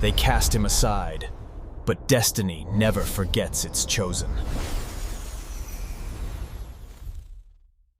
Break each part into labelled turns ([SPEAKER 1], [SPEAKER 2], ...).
[SPEAKER 1] They cast him aside, but destiny never forgets its chosen.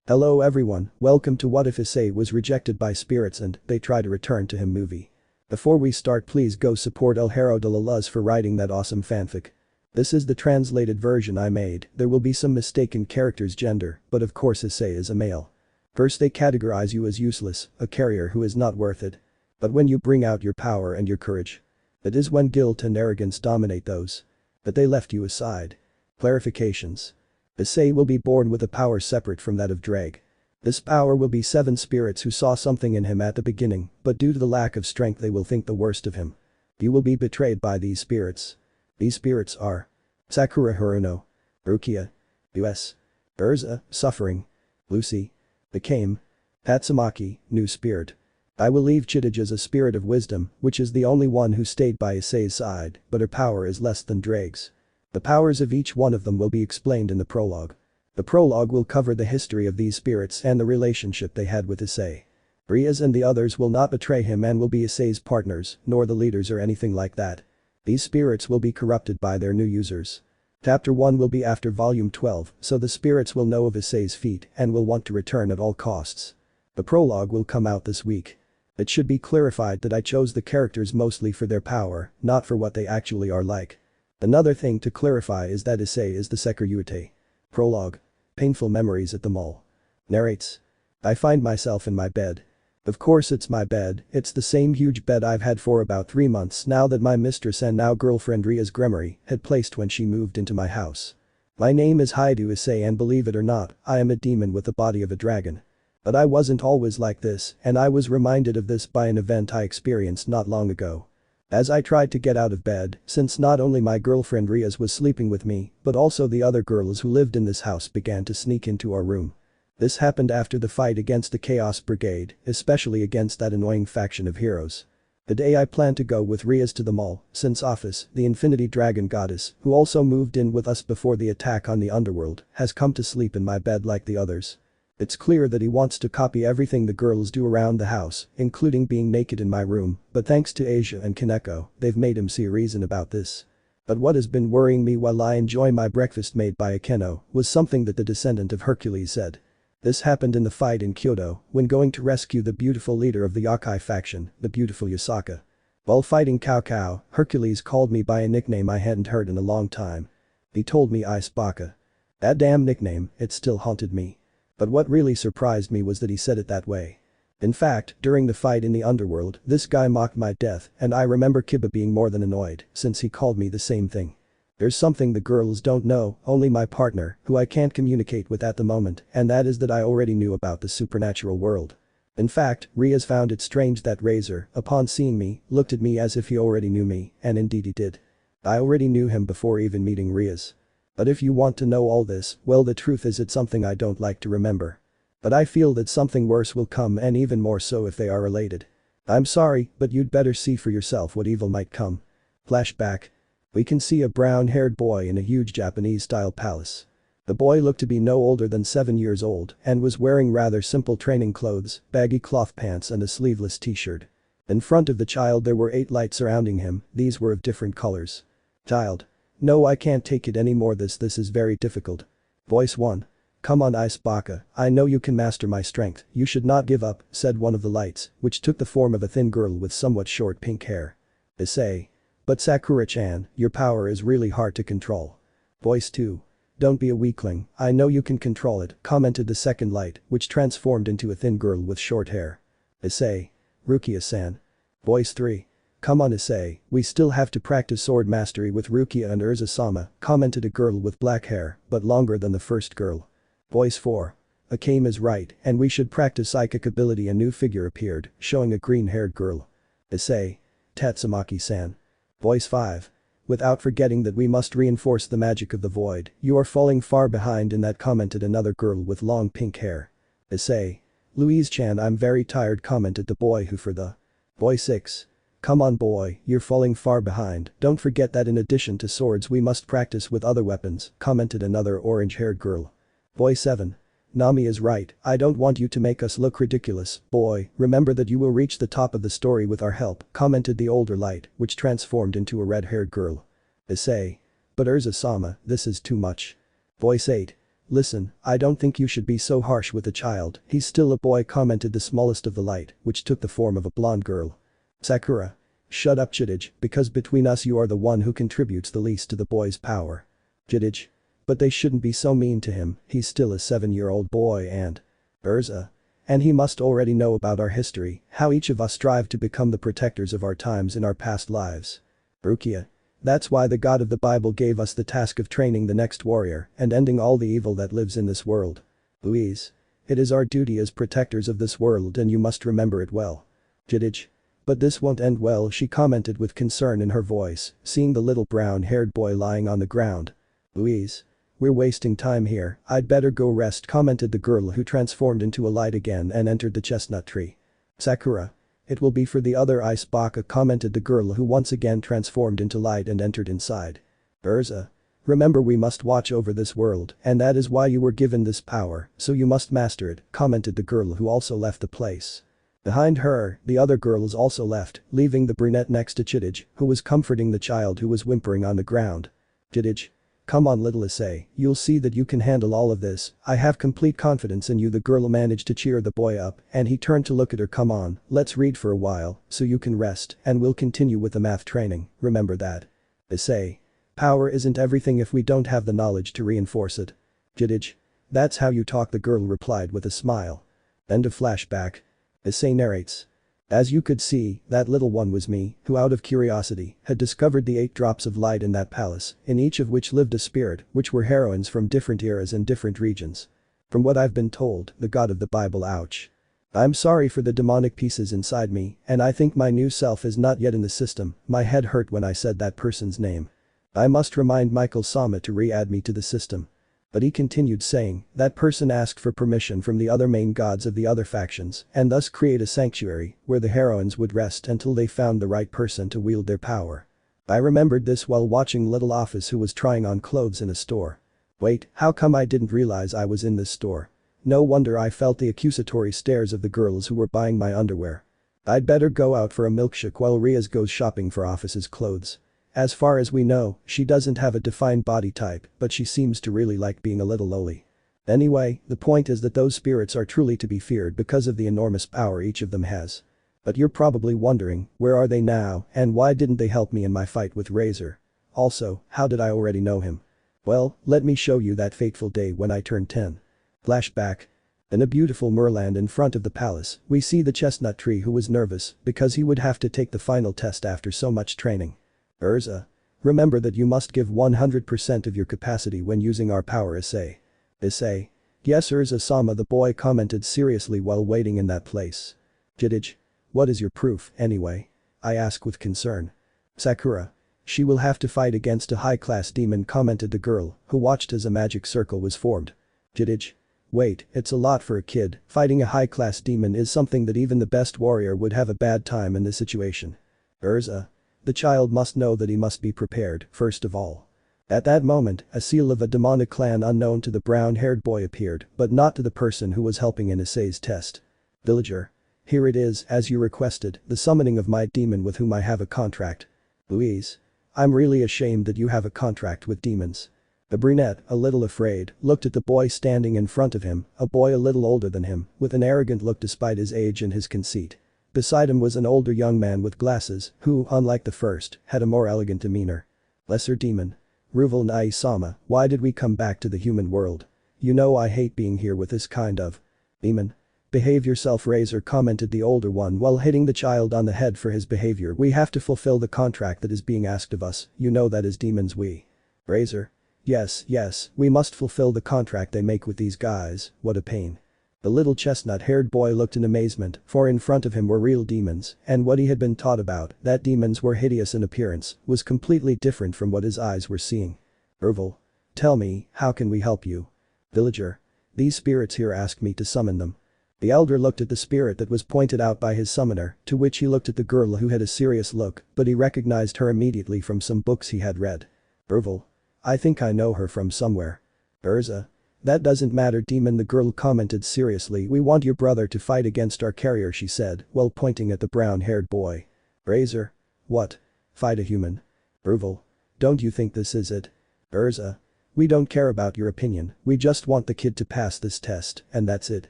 [SPEAKER 2] Hello everyone, welcome to What If Issei was rejected by spirits and they try to return to him movie. Before we start, please go support El Hero de la Luz for writing that awesome fanfic. This is the translated version I made. There will be some mistaken character's gender, but of course Issei is a male. First they categorize you as useless, a carrier who is not worth it. But when you bring out your power and your courage, that is when guilt and arrogance dominate those. But they left you aside. Clarifications. Issei will be born with a power separate from that of Drag. This power will be 7 spirits who saw something in him at the beginning, but due to the lack of strength they will think the worst of him. You will be betrayed by these spirits. These spirits are Sakura Haruno, Rukia, US, Urza, Suffering, Lucy, Became, Tatsumaki, New Spirit. I will leave Chidage as a spirit of wisdom, which is the only one who stayed by Issei's side, but her power is less than Drag's. The powers of each one of them will be explained in the prologue. The prologue will cover the history of these spirits and the relationship they had with Issei. Rias and the others will not betray him and will be Issei's partners, nor the leaders or anything like that. These spirits will be corrupted by their new users. Chapter 1 will be after volume 12, so the spirits will know of Issei's feat and will want to return at all costs. The prologue will come out this week. It should be clarified that I chose the characters mostly for their power, not for what they actually are like. Another thing to clarify is that Issei is the Sekiryuutei. Prologue. Painful memories at the mall. Narrates. I find myself in my bed. Of course it's my bed, it's the same huge bed I've had for about 3 months now that my mistress and now girlfriend Rias Gremory had placed when she moved into my house. My name is Hyoudou Issei and believe it or not, I am a demon with the body of a dragon. But I wasn't always like this, and I was reminded of this by an event I experienced not long ago. As I tried to get out of bed, since not only my girlfriend Rias was sleeping with me, but also the other girls who lived in this house began to sneak into our room. This happened after the fight against the Chaos Brigade, especially against that annoying faction of heroes. The day I planned to go with Rias to the mall, since Office, the Infinity Dragon Goddess, who also moved in with us before the attack on the underworld, has come to sleep in my bed like the others. It's clear that he wants to copy everything the girls do around the house, including being naked in my room, but thanks to Asia and Kaneko, they've made him see a reason about this. But what has been worrying me while I enjoy my breakfast made by Akeno was something that the Descendant of Hercules said. This happened in the fight in Hyoudou, when going to rescue the beautiful leader of the Yokai faction, the beautiful Yasaka. While fighting Kuoh, Hercules called me by a nickname I hadn't heard in a long time. He told me Ice Baka. That damn nickname, it still haunted me. But what really surprised me was that he said it that way. In fact, during the fight in the underworld, this guy mocked my death and I remember Kiba being more than annoyed since he called me the same thing. There's something the girls don't know, only my partner, who I can't communicate with at the moment, and that is that I already knew about the supernatural world. In fact, Rias found it strange that Razor, upon seeing me, looked at me as if he already knew me, and indeed he did. I already knew him before even meeting Rias. But if you want to know all this, well the truth is it's something I don't like to remember. But I feel that something worse will come and even more so if they are related. I'm sorry, but you'd better see for yourself what evil might come. Flashback. We can see a brown-haired boy in a huge Japanese-style palace. The boy looked to be no older than 7 years old and was wearing rather simple training clothes, baggy cloth pants and a sleeveless t-shirt. In front of the child there were 8 lights surrounding him, these were of different colors. Child. No, I can't take it anymore, this is very difficult. Voice 1. Come on Ice Baka, I know you can master my strength, you should not give up, said one of the lights, which took the form of a thin girl with somewhat short pink hair. Issei. But Sakura-chan, your power is really hard to control. Voice 2. Don't be a weakling, I know you can control it, commented the second light, which transformed into a thin girl with short hair. Issei. Rukia-san. Voice 3. Come on Issei, we still have to practice sword mastery with Rukia and Urza-sama, commented a girl with black hair, but longer than the first girl. Voice 4. Akame is right, and we should practice psychic ability. A new figure appeared, showing a green-haired girl. Issei. Tatsumaki-san. Voice 5. Without forgetting that we must reinforce the magic of the void, you are falling far behind in that, commented another girl with long pink hair. Issei. Louise-chan, I'm very tired, commented the boy who for the. Voice 6. Come on boy, you're falling far behind, don't forget that in addition to swords we must practice with other weapons, commented another orange-haired girl. Voice 7. Nami is right, I don't want you to make us look ridiculous, boy, remember that you will reach the top of the story with our help, commented the older light, which transformed into a red-haired girl. Issei. But Urza-sama, this is too much. Voice 8. Listen, I don't think you should be so harsh with the child, he's still a boy, commented the smallest of the light, which took the form of a blonde girl. Sakura. Shut up Chidage, because between us you are the one who contributes the least to the boy's power. Chidage. But they shouldn't be so mean to him, he's still a 7-year-old boy and… Urza. And he must already know about our history, how each of us strive to become the protectors of our times in our past lives. Rukia. That's why the God of the Bible gave us the task of training the next warrior and ending all the evil that lives in this world. Louise. It is our duty as protectors of this world and you must remember it well. Chidage. But this won't end well, she commented with concern in her voice, seeing the little brown-haired boy lying on the ground. Louise. We're wasting time here, I'd better go rest, commented the girl who transformed into a light again and entered the chestnut tree. Sakura. It will be for the other ice baka, commented the girl who once again transformed into light and entered inside. Urza. Remember we must watch over this world and that is why you were given this power, so you must master it, commented the girl who also left the place. Behind her, the other girls also left, leaving the brunette next to Chidage, who was comforting the child who was whimpering on the ground. Chidage. Come on little Issei, you'll see that you can handle all of this, I have complete confidence in you, the girl managed to cheer the boy up and he turned to look at her. Come on, let's read for a while, so you can rest and we'll continue with the math training, remember that. Issei. Power isn't everything if we don't have the knowledge to reinforce it. Chidage. That's how you talk, the girl replied with a smile. End of flashback. Issei narrates. As you could see, that little one was me, who out of curiosity, had discovered the 8 drops of light in that palace, in each of which lived a spirit, which were heroines from different eras and different regions. From what I've been told, the God of the Bible, ouch. I'm sorry for the demonic pieces inside me, and I think my new self is not yet in the system, my head hurt when I said that person's name. I must remind Michael Sama to re-add me to the system. But he continued saying, that person asked for permission from the other main gods of the other factions and thus create a sanctuary where the heroines would rest until they found the right person to wield their power. I remembered this while watching Little Office, who was trying on clothes in a store. Wait, how come I didn't realize I was in this store? No wonder I felt the accusatory stares of the girls who were buying my underwear. I'd better go out for a milkshake while Rias goes shopping for Office's clothes. As far as we know, she doesn't have a defined body type, but she seems to really like being a little lowly. Anyway, the point is that those spirits are truly to be feared because of the enormous power each of them has. But you're probably wondering, where are they now and why didn't they help me in my fight with Razor? Also, how did I already know him? Well, let me show you that fateful day when I turned 10. Flashback. In a beautiful moorland in front of the palace, we see the chestnut tree who was nervous because he would have to take the final test after so much training. Urza. Remember that you must give 100% of your capacity when using our power, Issei. Issei. Yes Urza-sama, the boy commented seriously while waiting in that place. Chidage. What is your proof, anyway? I ask with concern. Sakura. She will have to fight against a high-class demon, commented the girl, who watched as a magic circle was formed. Chidage. Wait, it's a lot for a kid, fighting a high-class demon is something that even the best warrior would have a bad time in this situation. Urza. The child must know that he must be prepared, first of all. At that moment, a seal of a demonic clan unknown to the brown-haired boy appeared, but not to the person who was helping in Issei's test. Villager. Here it is, as you requested, the summoning of my demon with whom I have a contract. Louise. I'm really ashamed that you have a contract with demons. The brunette, a little afraid, looked at the boy standing in front of him, a boy a little older than him, with an arrogant look despite his age and his conceit. Beside him was an older young man with glasses, who, unlike the first, had a more elegant demeanor. Lesser demon. Ruvel Nai-sama, why did we come back to the human world? You know I hate being here with this kind of demon. Behave yourself, Razor, commented the older one while hitting the child on the head for his behavior. We have to fulfill the contract that is being asked of us, you know that as demons we. Razor. Yes, we must fulfill the contract they make with these guys, what a pain. The little chestnut-haired boy looked in amazement, for in front of him were real demons, and what he had been taught about, that demons were hideous in appearance, was completely different from what his eyes were seeing. Urval. Tell me, how can we help you? Villager. These spirits here asked me to summon them. The elder looked at the spirit that was pointed out by his summoner, to which he looked at the girl who had a serious look, but he recognized her immediately from some books he had read. Urval. I think I know her from somewhere. Urza. That doesn't matter, demon, the girl commented seriously. We want your brother to fight against our carrier, she said, while pointing at the brown-haired boy. Razor? What? Fight a human? Bruval. Don't you think this is it? Urza. We don't care about your opinion, we just want the kid to pass this test, and that's it.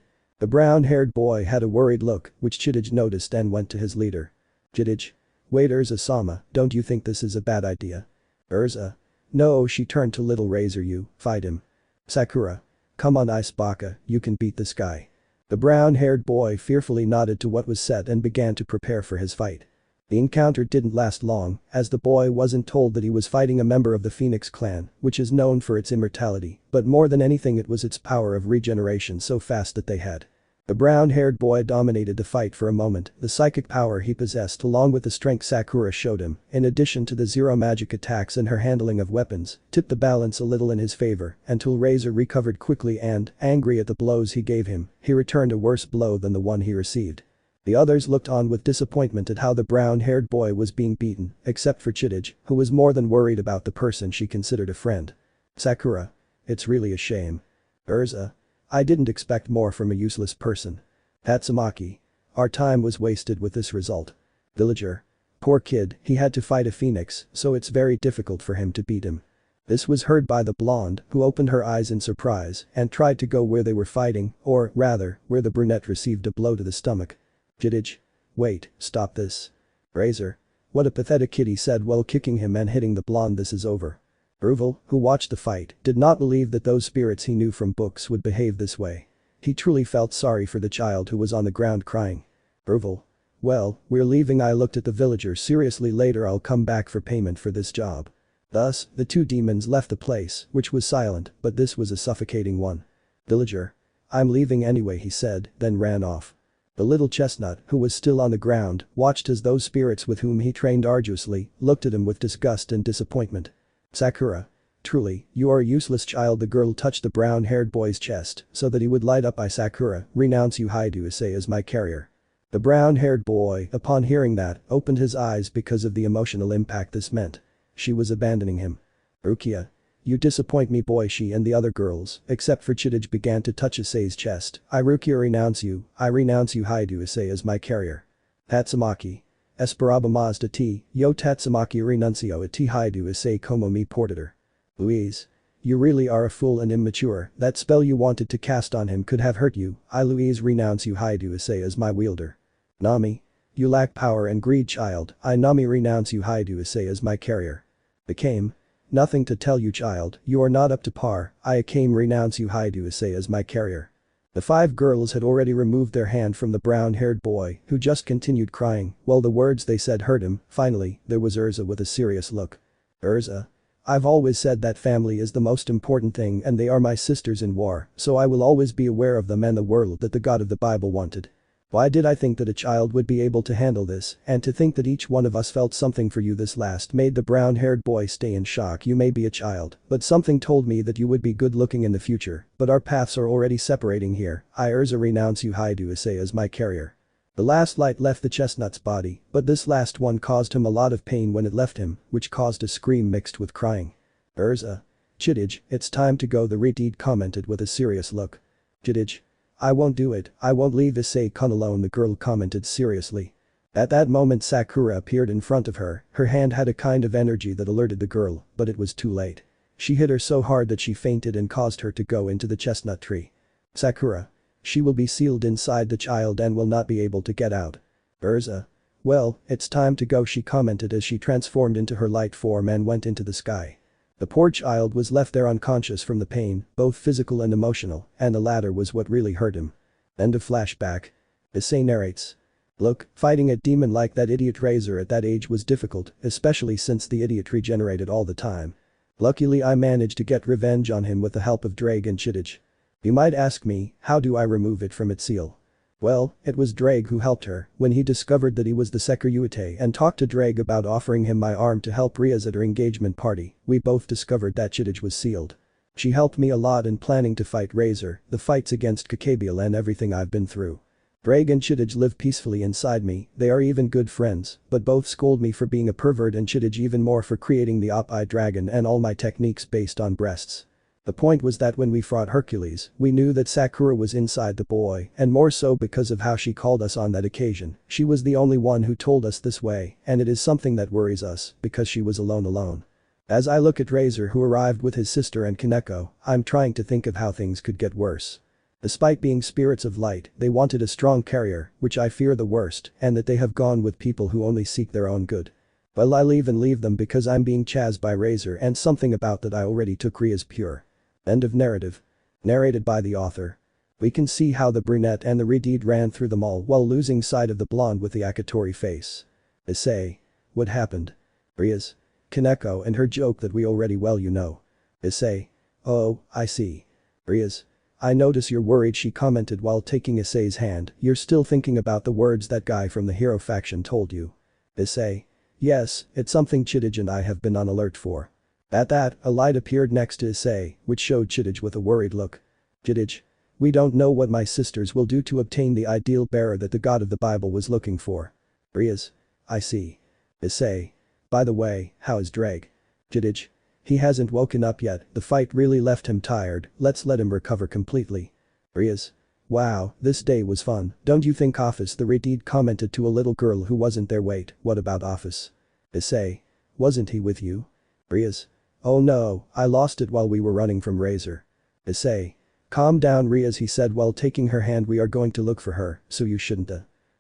[SPEAKER 2] The brown-haired boy had a worried look, which Chidij noticed and went to his leader. Chidij. Wait, Urza-sama, don't you think this is a bad idea? Urza. No, she turned to little Razor. You, fight him. Sakura. Come on, Ice Baka, you can beat this guy. The brown-haired boy fearfully nodded to what was set and began to prepare for his fight. The encounter didn't last long, as the boy wasn't told that he was fighting a member of the Phoenix clan, which is known for its immortality, but more than anything it was its power of regeneration so fast that they had. The brown-haired boy dominated the fight for a moment, the psychic power he possessed along with the strength Sakura showed him, in addition to the zero magic attacks and her handling of weapons, tipped the balance a little in his favor until Razor recovered quickly and, angry at the blows he gave him, he returned a worse blow than the one he received. The others looked on with disappointment at how the brown-haired boy was being beaten, except for Chidij, who was more than worried about the person she considered a friend. Sakura. It's really a shame. Urza. I didn't expect more from a useless person. Tatsumaki. Our time was wasted with this result. Villager. Poor kid, he had to fight a phoenix, so it's very difficult for him to beat him. This was heard by the blonde, who opened her eyes in surprise and tried to go where they were fighting, or rather, where the brunette received a blow to the stomach. Chidij. Wait, stop this. Razor. What a pathetic kid, he said while kicking him and hitting the blonde. This is over. Bruval, who watched the fight, did not believe that those spirits he knew from books would behave this way. He truly felt sorry for the child who was on the ground crying. Bruval. Well, we're leaving. I looked at the villager seriously. Later I'll come back for payment for this job. Thus, the two demons left the place, which was silent, but this was a suffocating one. Villager. I'm leaving anyway, he said, then ran off. The little chestnut, who was still on the ground, watched as those spirits with whom he trained arduously, looked at him with disgust and disappointment. Sakura. Truly, you are a useless child. The girl touched the brown-haired boy's chest so that he would light up. I, Sakura, renounce you. Hyoudou Issei as my carrier. The brown-haired boy, upon hearing that, opened his eyes because of the emotional impact this meant. She was abandoning him. Rukia. You disappoint me, boy. She and the other girls, except for Chidij, began to touch Issei's chest. I, Rukia, renounce you. I renounce you. Hyoudou Issei as my carrier. Tatsumaki. Esperaba Mazda T, Yo Tatsumaki renuncio a T Hyoudou Issei como mi portator. Louise. You really are a fool and immature. That spell you wanted to cast on him could have hurt you. I, Louise, renounce you. Hyoudou Issei as my wielder. Nami. You lack power and greed, child. I, Nami, renounce you. Hyoudou Issei as my carrier. Became. Nothing to tell you, child, you are not up to par. I, Akame, renounce you. Hyoudou Issei as my carrier. The five girls had already removed their hand from the brown-haired boy, who just continued crying, while the words they said hurt him. Finally, there was Urza with a serious look. Urza. I've always said that family is the most important thing and they are my sisters in war, so I will always be aware of them and the world that the God of the Bible wanted. Why did I think that a child would be able to handle this, and to think that each one of us felt something for you? This last made the brown-haired boy stay in shock. You may be a child, but something told me that you would be good looking in the future, but our paths are already separating here. I, Urza, renounce you. Hyoudou Issei as my carrier. The last light left the chestnut's body, but this last one caused him a lot of pain when it left him, which caused a scream mixed with crying. Urza. Chidij, it's time to go, the Redeed commented with a serious look. Chidij. I won't do it, I won't leave Issei-kun alone, the girl commented seriously. At that moment Sakura appeared in front of her, her hand had a kind of energy that alerted the girl, but it was too late. She hit her so hard that she fainted and caused her to go into the chestnut tree. Sakura. She will be sealed inside the child and will not be able to get out. Urza. Well, it's time to go, she commented as she transformed into her light form and went into the sky. The poor child was left there unconscious from the pain, both physical and emotional, and the latter was what really hurt him. End of flashback. Issei narrates. Look, fighting a demon like that idiot Razor at that age was difficult, especially since the idiot regenerated all the time. Luckily I managed to get revenge on him with the help of Drake and Chidij. You might ask me, how do I remove it from its seal? Well, it was Drake who helped her when he discovered that he was the Sekiryuutei and talked to Drake about offering him my arm to help Rias at her engagement party. We both discovered that Chidij was sealed. She helped me a lot in planning to fight Razor, the fights against Gabriel and everything I've been through. Drake and Chidij live peacefully inside me, they are even good friends, but both scold me for being a pervert and Chidij even more for creating the op-eye dragon and all my techniques based on breasts. The point was that when we fought Hercules, we knew that Sakura was inside the boy, and more so because of how she called us on that occasion. She was the only one who told us this way, and it is something that worries us, because she was alone. As I look at Razor, who arrived with his sister and Kaneko, I'm trying to think of how things could get worse. Despite being spirits of light, they wanted a strong carrier, which I fear the worst, and that they have gone with people who only seek their own good. Well, I leave them because I'm being chased by Razor, and something about that I already took Rias pure. End of narrative. Narrated by the author. We can see how the brunette and the redhead ran through the mall while losing sight of the blonde with the Akatori face. Issei. What happened? Rias. Kaneko and her joke that we already know. Issei. Oh, I see. Rias. I notice you're worried, she commented while taking Issei's hand. You're still thinking about the words that guy from the hero faction told you. Issei. Yes, it's something Chidij and I have been on alert for. At that, a light appeared next to Issei, which showed Chidij with a worried look. Chidij. We don't know what my sisters will do to obtain the ideal bearer that the god of the Bible was looking for. Rias. I see. Issei. By the way, how is Drake? Chidij. He hasn't woken up yet, the fight really left him tired, let's let him recover completely. Rias. Wow, this day was fun, don't you think? Office, the redhead commented to a little girl who wasn't there. Wait, what about Office? Issei. Wasn't he with you? Rias. Oh no, I lost it while we were running from Razor. Issei. Calm down, Rias, he said while taking her hand. We are going to look for her, so you shouldn't.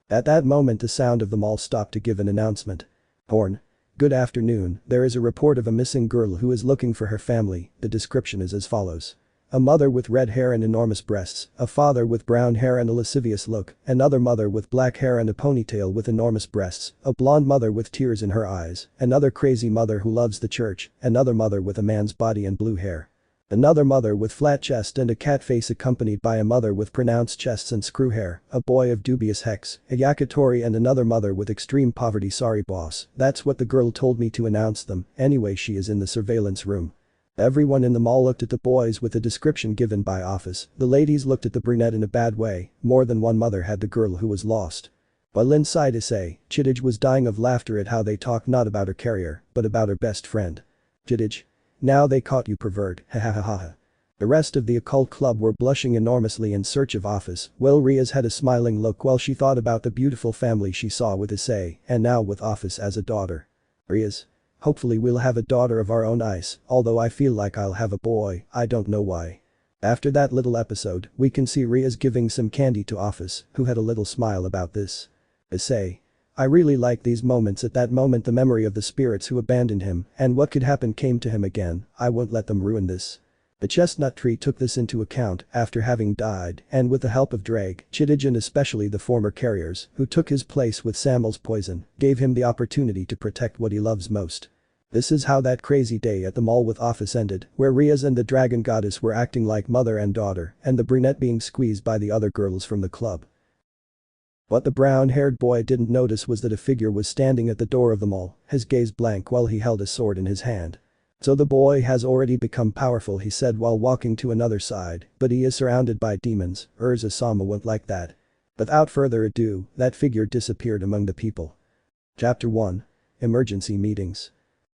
[SPEAKER 2] At that moment the sound of the mall stopped to give an announcement. Horn. Good afternoon, there is a report of a missing girl who is looking for her family. The description is as follows. A mother with red hair and enormous breasts, a father with brown hair and a lascivious look, another mother with black hair and a ponytail with enormous breasts, a blonde mother with tears in her eyes, another crazy mother who loves the church, another mother with a man's body and blue hair. Another mother with flat chest and a cat face accompanied by a mother with pronounced chests and screw hair, a boy of dubious hex, a yakitori and another mother with extreme poverty. Sorry boss, that's what the girl told me to announce them. Anyway, she is in the surveillance room. Everyone in the mall looked at the boys with the description given by Office. The ladies looked at the brunette in a bad way. More than one mother had the girl who was lost. While inside Issei, Chidij was dying of laughter at how they talked not about her carrier, but about her best friend. Chidij. Now they caught you, pervert, ha ha ha ha. The rest of the occult club were blushing enormously in search of Office, while Rias had a smiling look while she thought about the beautiful family she saw with Issei, and now with Office as a daughter. Rias. Hopefully we'll have a daughter of our own, Ice, although I feel like I'll have a boy, I don't know why. After that little episode, we can see Rias giving some candy to Office, who had a little smile about this. Issei. I really like these moments. At that moment the memory of the spirits who abandoned him and what could happen came to him again. I won't let them ruin this. The chestnut tree took this into account after having died, and with the help of Drake, Chidij and especially the former carriers, who took his place with Samuel's poison, gave him the opportunity to protect what he loves most. This is how that crazy day at the mall with Office ended, where Rias and the dragon goddess were acting like mother and daughter, and the brunette being squeezed by the other girls from the club. What the brown-haired boy didn't notice was that a figure was standing at the door of the mall, his gaze blank while he held a sword in his hand. So the boy has already become powerful, he said while walking to another side, but he is surrounded by demons. Urza-sama won't like that. Without further ado, that figure disappeared among the people. Chapter 1. Emergency Meetings.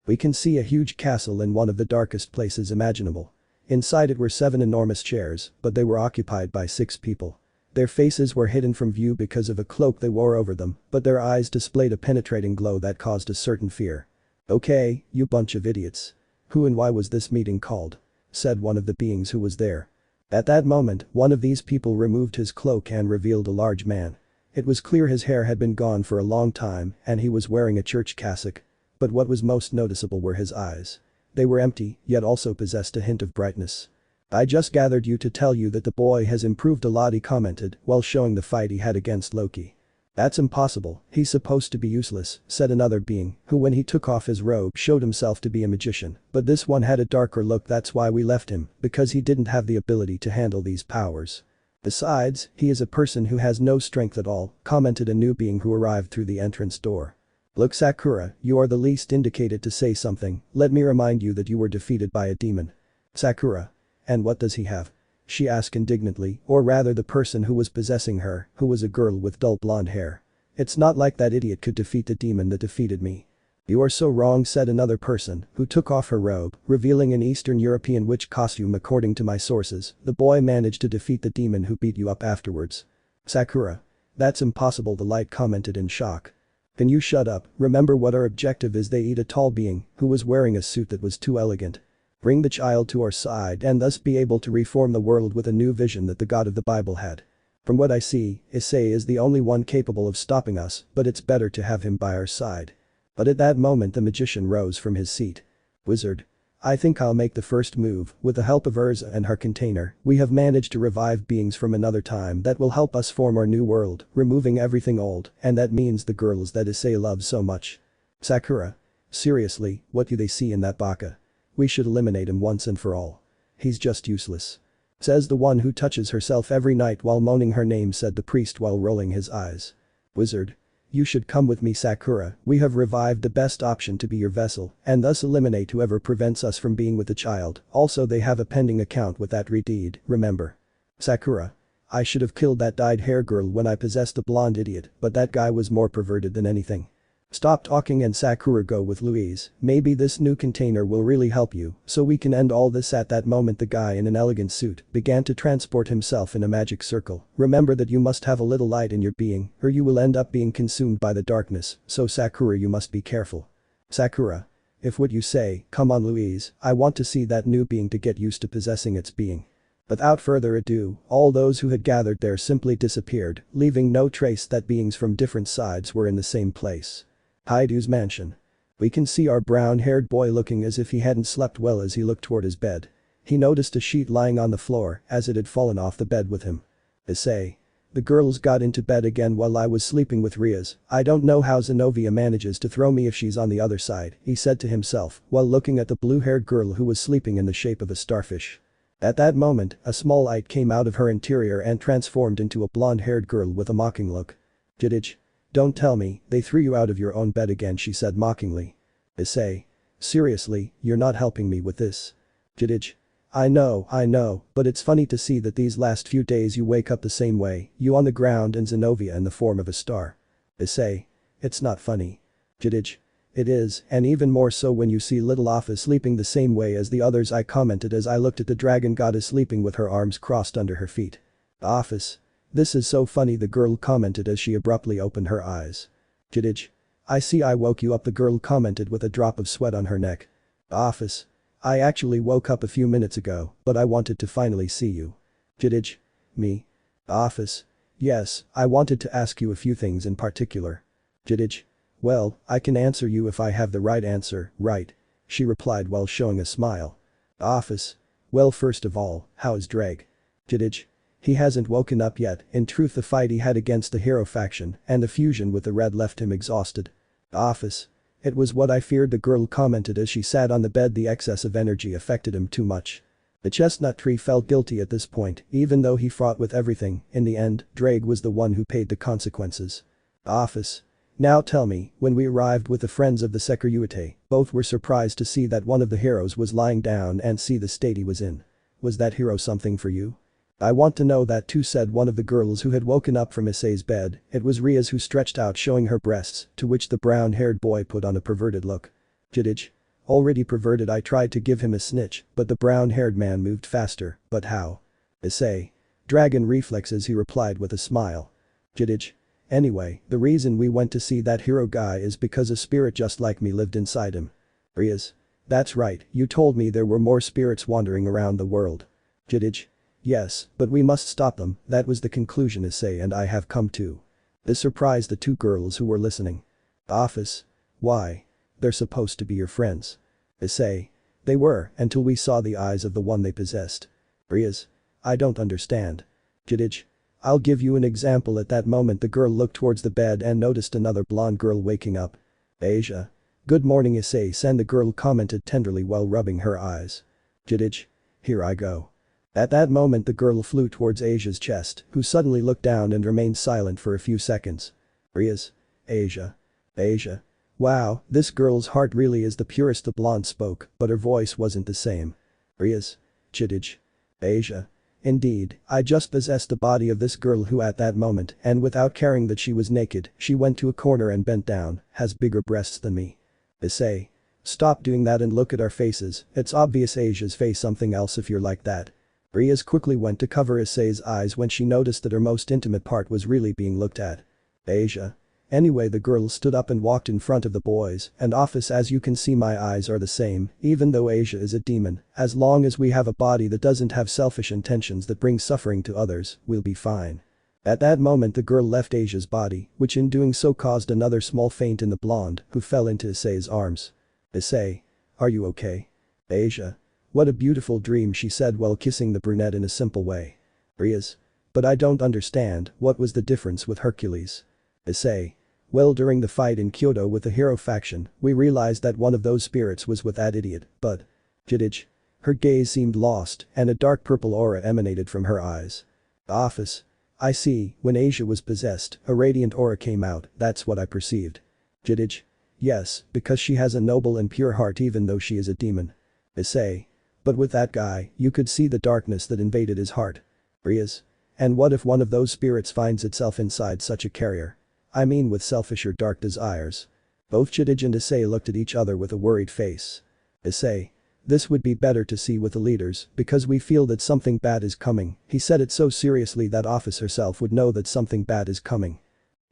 [SPEAKER 2] We can see a huge castle in one of the darkest places imaginable. Inside it were 7 enormous chairs, but they were occupied by 6 people. Their faces were hidden from view because of a cloak they wore over them, but their eyes displayed a penetrating glow that caused a certain fear. Okay, you bunch of idiots. Who and why was this meeting called? Said one of the beings who was there. At that moment, one of these people removed his cloak and revealed a large man. It was clear his hair had been gone for a long time and he was wearing a church cassock. But what was most noticeable were his eyes. They were empty, yet also possessed a hint of brightness. I just gathered you to tell you that the boy has improved a lot, he commented while showing the fight he had against Loki. That's impossible, he's supposed to be useless, said another being, who when he took off his robe showed himself to be a magician, but this one had a darker look. That's why we left him, because he didn't have the ability to handle these powers. Besides, he is a person who has no strength at all, commented a new being who arrived through the entrance door. Look, Sakura, you are the least indicated to say something. Let me remind you that you were defeated by a demon. Sakura. And what does he have? She asked indignantly, or rather the person who was possessing her, who was a girl with dull blonde hair. It's not like that idiot could defeat the demon that defeated me. You are so wrong, said another person, who took off her robe, revealing an Eastern European witch costume. According to my sources, the boy managed to defeat the demon who beat you up afterwards. Sakura. That's impossible, the light commented in shock. Can you shut up? Remember what our objective is. They eat a tall being who was wearing a suit that was too elegant. Bring the child to our side and thus be able to reform the world with a new vision that the God of the Bible had. From what I see, Issei is the only one capable of stopping us, but it's better to have him by our side. But at that moment the magician rose from his seat. Wizard. I think I'll make the first move. With the help of Urza and her container, we have managed to revive beings from another time that will help us form our new world, removing everything old, and that means the girls that Issei loves so much. Sakura. Seriously, what do they see in that baka? We should eliminate him once and for all. He's just useless. Says the one who touches herself every night while moaning her name, said the priest while rolling his eyes. Wizard. You should come with me, Sakura. We have revived the best option to be your vessel and thus eliminate whoever prevents us from being with the child. Also they have a pending account with that redeed, remember. Sakura. I should have killed that dyed-hair girl when I possessed the blonde idiot, but that guy was more perverted than anything. Stop talking and Sakura, go with Louise. Maybe this new container will really help you, so we can end all this. At that moment the guy in an elegant suit began to transport himself in a magic circle. Remember that you must have a little light in your being, or you will end up being consumed by the darkness, so Sakura, you must be careful. Sakura. If what you say, come on Louise, I want to see that new being to get used to possessing its being. Without further ado, all those who had gathered there simply disappeared, leaving no trace that beings from different sides were in the same place. Hyoudu's mansion. We can see our brown-haired boy looking as if he hadn't slept well as he looked toward his bed. He noticed a sheet lying on the floor as it had fallen off the bed with him. Issei. The girls got into bed again while I was sleeping with Rias. I don't know how Zenobia manages to throw me if she's on the other side, he said to himself while looking at the blue-haired girl who was sleeping in the shape of a starfish. At that moment, a small light came out of her interior and transformed into a blonde-haired girl with a mocking look. Jidij. Don't tell me, they threw you out of your own bed again, she said mockingly. Issei. Seriously, you're not helping me with this. Jidij. I know, but it's funny to see that these last few days you wake up the same way, you on the ground and Zenobia in the form of a star. Issei. It's not funny. Jidij. It is, and even more so when you see little Alpha sleeping the same way as the others, I commented as I looked at the dragon goddess sleeping with her arms crossed under her feet. Office. This is so funny, the girl commented as she abruptly opened her eyes. Jidij. I see I woke you up, the girl commented with a drop of sweat on her neck. Office. I actually woke up a few minutes ago, but I wanted to finally see you. Jidij. Me. Office. Yes, I wanted to ask you a few things in particular. Jidij. Well, I can answer you if I have the right answer, right? She replied while showing a smile. Office. Well, first of all, how's Drake? Jidij. He hasn't woken up yet. In truth, the fight he had against the hero faction and the fusion with the red left him exhausted. Office. It was what I feared, the girl commented as she sat on the bed. The excess of energy affected him too much. The chestnut tree felt guilty at this point, even though he fought with everything. In the end, Drake was the one who paid the consequences. Office. Now tell me, when we arrived with the friends of the Sekiryuutei, both were surprised to see that one of the heroes was lying down and see the state he was in. Was that hero something for you? I want to know that too, said one of the girls who had woken up from Issei's bed. It was Rias who stretched out, showing her breasts, to which the brown-haired boy put on a perverted look. Jidij. Already perverted. I tried to give him a snitch, but the brown-haired man moved faster. But how? Issei. Dragon reflexes, he replied with a smile. Jidij. Anyway, the reason we went to see that hero guy is because a spirit just like me lived inside him. Rias. That's right, you told me there were more spirits wandering around the world. Jidij. Yes, but we must stop them. That was the conclusion Issei and I have come to. This surprised the two girls who were listening. Office. Why? They're supposed to be your friends. Issei. They were, until we saw the eyes of the one they possessed. Rias. I don't understand. Jidij. I'll give you an example. At that moment the girl looked towards the bed and noticed another blonde girl waking up. Asia. Good morning, Issei, and the girl commented tenderly while rubbing her eyes. Jidij. Here I go. At that moment the girl flew towards Asia's chest, who suddenly looked down and remained silent for a few seconds. Rias. Asia. Asia. Wow, this girl's heart really is the purest. The blonde spoke, but her voice wasn't the same. Rias. Jidij. Asia. Indeed, I just possessed the body of this girl who at that moment, and without caring that she was naked, she went to a corner and bent down, has bigger breasts than me. Issei. Stop doing that and look at our faces, it's obvious Asia's face something else if you're like that. Rias quickly went to cover Issei's eyes when she noticed that her most intimate part was really being looked at. Asia. Anyway, the girl stood up and walked in front of the boys, and office, as you can see my eyes are the same, even though Asia is a demon, as long as we have a body that doesn't have selfish intentions that bring suffering to others, we'll be fine. At that moment the girl left Asia's body, which in doing so caused another small faint in the blonde, who fell into Issei's arms. Issei. Are you okay? Asia. What a beautiful dream, she said while kissing the brunette in a simple way. Rias. But I don't understand, what was the difference with Hercules? Issei. Well, during the fight in Hyoudou with the hero faction, we realized that one of those spirits was with that idiot, but… Jidij. Her gaze seemed lost, and a dark purple aura emanated from her eyes. Office. I see, when Asia was possessed, a radiant aura came out, that's what I perceived. Jidij. Yes, because she has a noble and pure heart even though she is a demon. Issei. But with that guy, you could see the darkness that invaded his heart. Rias. And what if one of those spirits finds itself inside such a carrier? I mean with selfish or dark desires. Both Jidij and Issei looked at each other with a worried face. Issei. This would be better to see with the leaders because we feel that something bad is coming. He said it so seriously that Office herself would know that something bad is coming.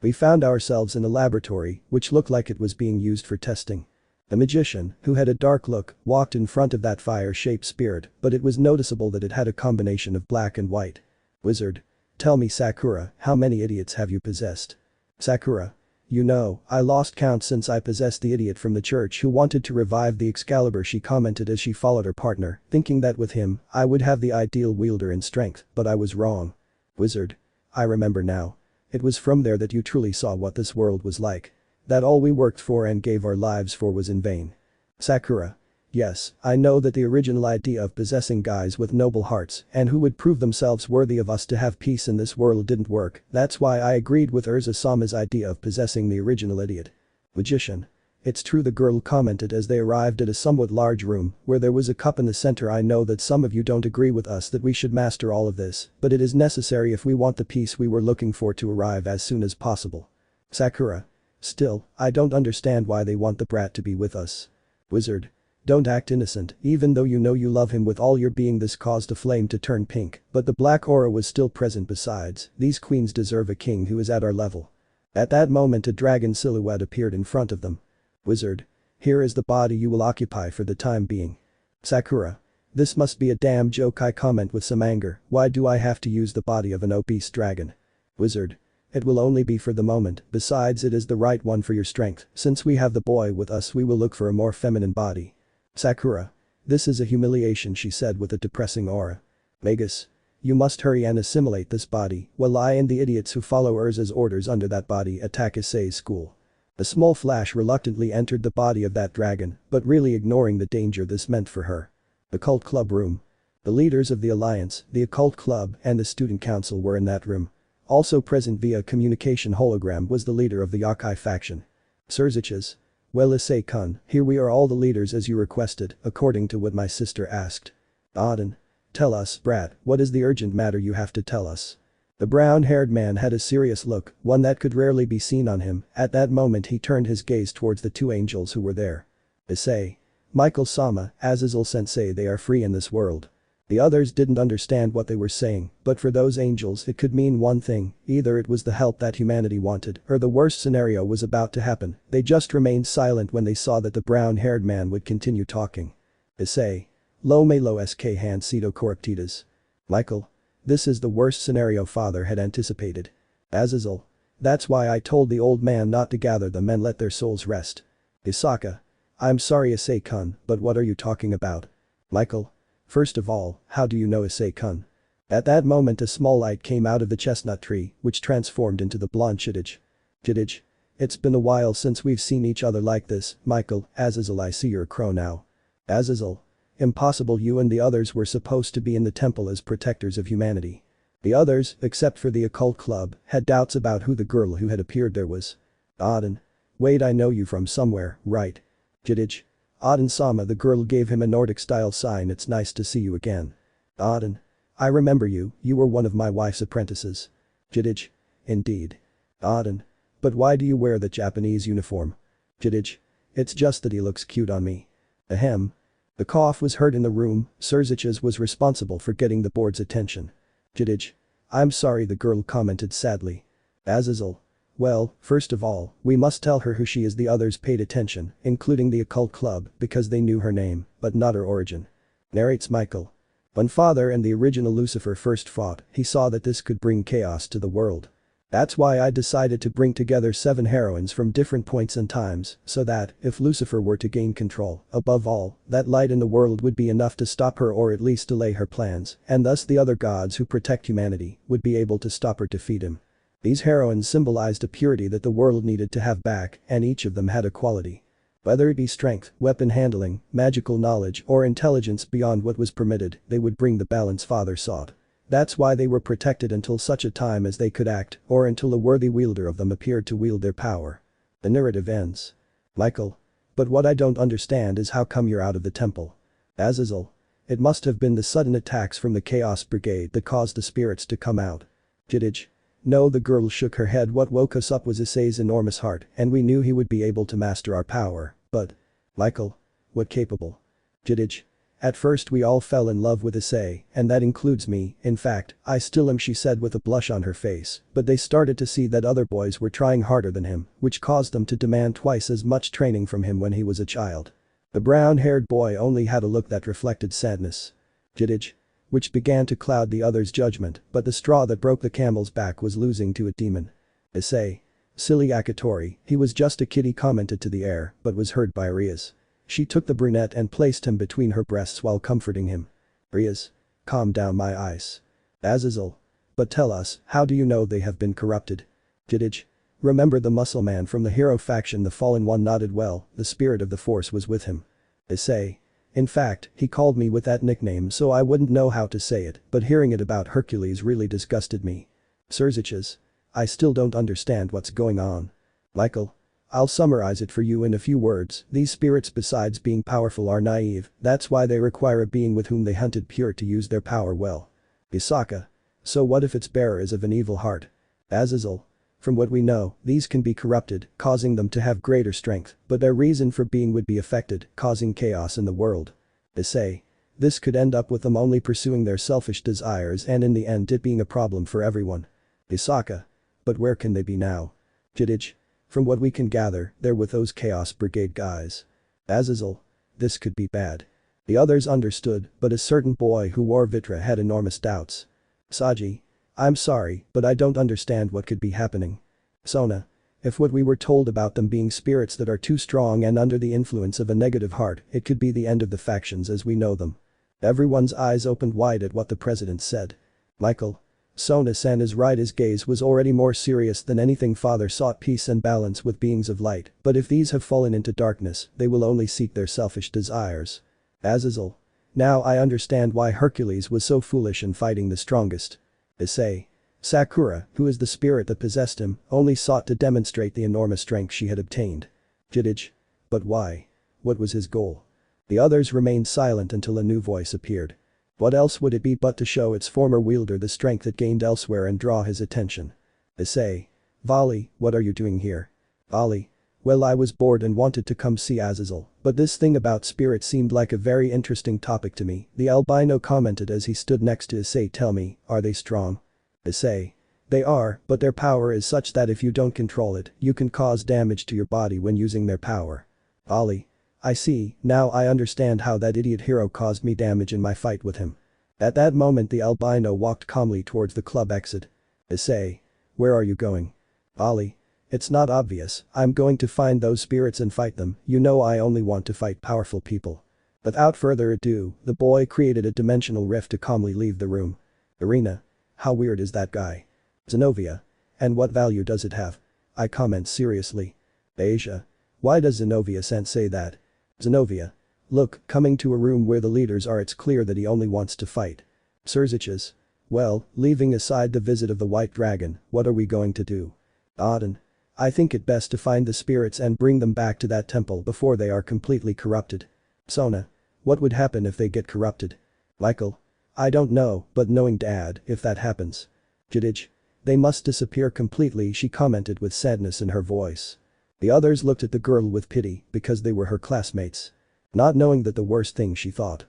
[SPEAKER 2] We found ourselves in a laboratory, which looked like it was being used for testing. The magician, who had a dark look, walked in front of that fire-shaped spirit, but it was noticeable that it had a combination of black and white. Wizard. Tell me, Sakura, how many idiots have you possessed? Sakura. You know, I lost count since I possessed the idiot from the church who wanted to revive the Excalibur, she commented as she followed her partner, thinking that with him, I would have the ideal wielder in strength, but I was wrong. Wizard. I remember now. It was from there that you truly saw what this world was like. That all we worked for and gave our lives for was in vain. Sakura. Yes, I know that the original idea of possessing guys with noble hearts and who would prove themselves worthy of us to have peace in this world didn't work, that's why I agreed with Urza-sama's idea of possessing the original idiot. Magician. It's true, the girl commented as they arrived at a somewhat large room where there was a cup in the center. I know that some of you don't agree with us that we should master all of this, but it is necessary if we want the peace we were looking for to arrive as soon as possible. Sakura. Still, I don't understand why they want the brat to be with us. Wizard. Don't act innocent, even though you know you love him with all your being. This caused a flame to turn pink, but the black aura was still present. Besides, these queens deserve a king who is at our level. At that moment a dragon silhouette appeared in front of them. Wizard. Here is the body you will occupy for the time being. Sakura. This must be a damn joke, I comment with some anger, why do I have to use the body of an obese dragon? Wizard. It will only be for the moment, besides it is the right one for your strength, since we have the boy with us we will look for a more feminine body. Sakura. This is a humiliation, she said with a depressing aura. Magus. You must hurry and assimilate this body while I and the idiots who follow Urza's orders under that body attack Issei's school. A small flash reluctantly entered the body of that dragon, but really ignoring the danger this meant for her. The cult club room. The leaders of the Alliance, the occult club and the student council were in that room. Also present via communication hologram was the leader of the Yokai faction. Sirzechs. Well, Issei-kun, here we are, all the leaders as you requested, according to what my sister asked. Auden. Tell us, brat, what is the urgent matter you have to tell us? The brown-haired man had a serious look, one that could rarely be seen on him. At that moment he turned his gaze towards the two angels who were there. Issei. Michael-sama, Azazel-sensei, they are free in this world. The others didn't understand what they were saying, but for those angels it could mean one thing, either it was the help that humanity wanted or the worst scenario was about to happen. They just remained silent when they saw that the brown-haired man would continue talking. Issei. Lo me lo sk han sido corruptidos. Michael. This is the worst scenario father had anticipated. Azazel. That's why I told the old man not to gather them and let their souls rest. Isaka. I'm sorry, Issei-kun, but what are you talking about? Michael. First of all, how do you know Issei-kun? At that moment a small light came out of the chestnut tree, which transformed into the blonde Jidij. Jidij. It's been a while since we've seen each other like this, Michael. Azazel, I see you're a crow now. Azazel. Impossible, you and the others were supposed to be in the temple as protectors of humanity. The others, except for the occult club, had doubts about who the girl who had appeared there was. Auden. Wait, I know you from somewhere, right? Jidij. Auden-sama, the girl gave him a Nordic-style sign. It's nice to see you again. Auden. I remember you, you were one of my wife's apprentices. Jidij. Indeed. Auden. But why do you wear the Japanese uniform? Jidij. It's just that he looks cute on me. Ahem. The cough was heard in the room. Sirzechs was responsible for getting the board's attention. Jidij. I'm sorry, the girl commented sadly. Azazel. Well, first of all, we must tell her who she is. The others paid attention, including the occult club, because they knew her name, but not her origin. Narrates Michael. When Father and the original Lucifer first fought, he saw that this could bring chaos to the world. That's why I decided to bring together 7 heroines from different points and times, so that, if Lucifer were to gain control, above all, that light in the world would be enough to stop her or at least delay her plans, and thus the other gods who protect humanity would be able to stop or defeat him. These heroines symbolized a purity that the world needed to have back, and each of them had a quality. Whether it be strength, weapon handling, magical knowledge, or intelligence beyond what was permitted, they would bring the balance Father sought. That's why they were protected until such a time as they could act, or until a worthy wielder of them appeared to wield their power. The narrative ends. Michael. But what I don't understand is how come you're out of the temple? Azazel. It must have been the sudden attacks from the Chaos Brigade that caused the spirits to come out. Jidij. No, the girl shook her head. What woke us up was Issei's enormous heart, and we knew he would be able to master our power, but… Michael. What capable? Jidij. At first we all fell in love with Issei, and that includes me. In fact, I still am, she said with a blush on her face, but they started to see that other boys were trying harder than him, which caused them to demand twice as much training from him when he was a child. The brown-haired boy only had a look that reflected sadness. Jidij. Which began to cloud the others' judgment, but the straw that broke the camel's back was losing to a demon. Issei. Silly Akatori, he was just a kid, he commented to the air, but was heard by Rias. She took the brunette and placed him between her breasts while comforting him. Rias. Calm down, my eyes. Azazel. But tell us, how do you know they have been corrupted? Jidij. Remember the muscle man from the hero faction? The fallen one nodded. Well, the spirit of the force was with him. Issei. In fact, he called me with that nickname so I wouldn't know how to say it, but hearing it about Hercules really disgusted me. Sirzechs. I still don't understand what's going on. Michael. I'll summarize it for you in a few words. These spirits, besides being powerful, are naive. That's why they require a being with whom they hunted pure to use their power well. Isaka. So what if its bearer is of an evil heart? Azazel. From what we know, these can be corrupted, causing them to have greater strength, but their reason for being would be affected, causing chaos in the world. Issei. This could end up with them only pursuing their selfish desires and in the end it being a problem for everyone. Isaka. But where can they be now? Jidij. From what we can gather, they're with those Chaos Brigade guys. Azazel. This could be bad. The others understood, but a certain boy who wore Vitra had enormous doubts. Saji. I'm sorry, but I don't understand what could be happening. Sona. If what we were told about them being spirits that are too strong and under the influence of a negative heart, it could be the end of the factions as we know them. Everyone's eyes opened wide at what the president said. Michael. Sona-san is right, his gaze was already more serious than anything. Father sought peace and balance with beings of light, but if these have fallen into darkness, they will only seek their selfish desires. Azazel. Now I understand why Hercules was so foolish in fighting the strongest. Issei. Sakura, who is the spirit that possessed him, only sought to demonstrate the enormous strength she had obtained. Jidij. But why? What was his goal? The others remained silent until a new voice appeared. What else would it be but to show its former wielder the strength it gained elsewhere and draw his attention? Issei. Vali, what are you doing here? Vali. Well, I was bored and wanted to come see Azazel, but this thing about spirits seemed like a very interesting topic to me, the albino commented as he stood next to Issei. Tell me, are they strong? Issei. They are, but their power is such that if you don't control it, you can cause damage to your body when using their power. Vali. I see, now I understand how that idiot hero caused me damage in my fight with him. At that moment the albino walked calmly towards the club exit. Issei. Where are you going? Vali. It's not obvious, I'm going to find those spirits and fight them, you know I only want to fight powerful people. Without further ado, the boy created a dimensional rift to calmly leave the room. Arena. How weird is that guy? Zenobia. And what value does it have? I comment seriously. Asia. Why does Zenobia-san say that? Zenobia. Look, coming to a room where the leaders are, it's clear that he only wants to fight. Sirzechs. Well, leaving aside the visit of the White Dragon, what are we going to do? Auden. I think it best to find the spirits and bring them back to that temple before they are completely corrupted. Sona. What would happen if they get corrupted? Michael. I don't know, but knowing Dad, if that happens. Jidij. They must disappear completely, she commented with sadness in her voice. The others looked at the girl with pity because they were her classmates. Not knowing that the worst thing she thought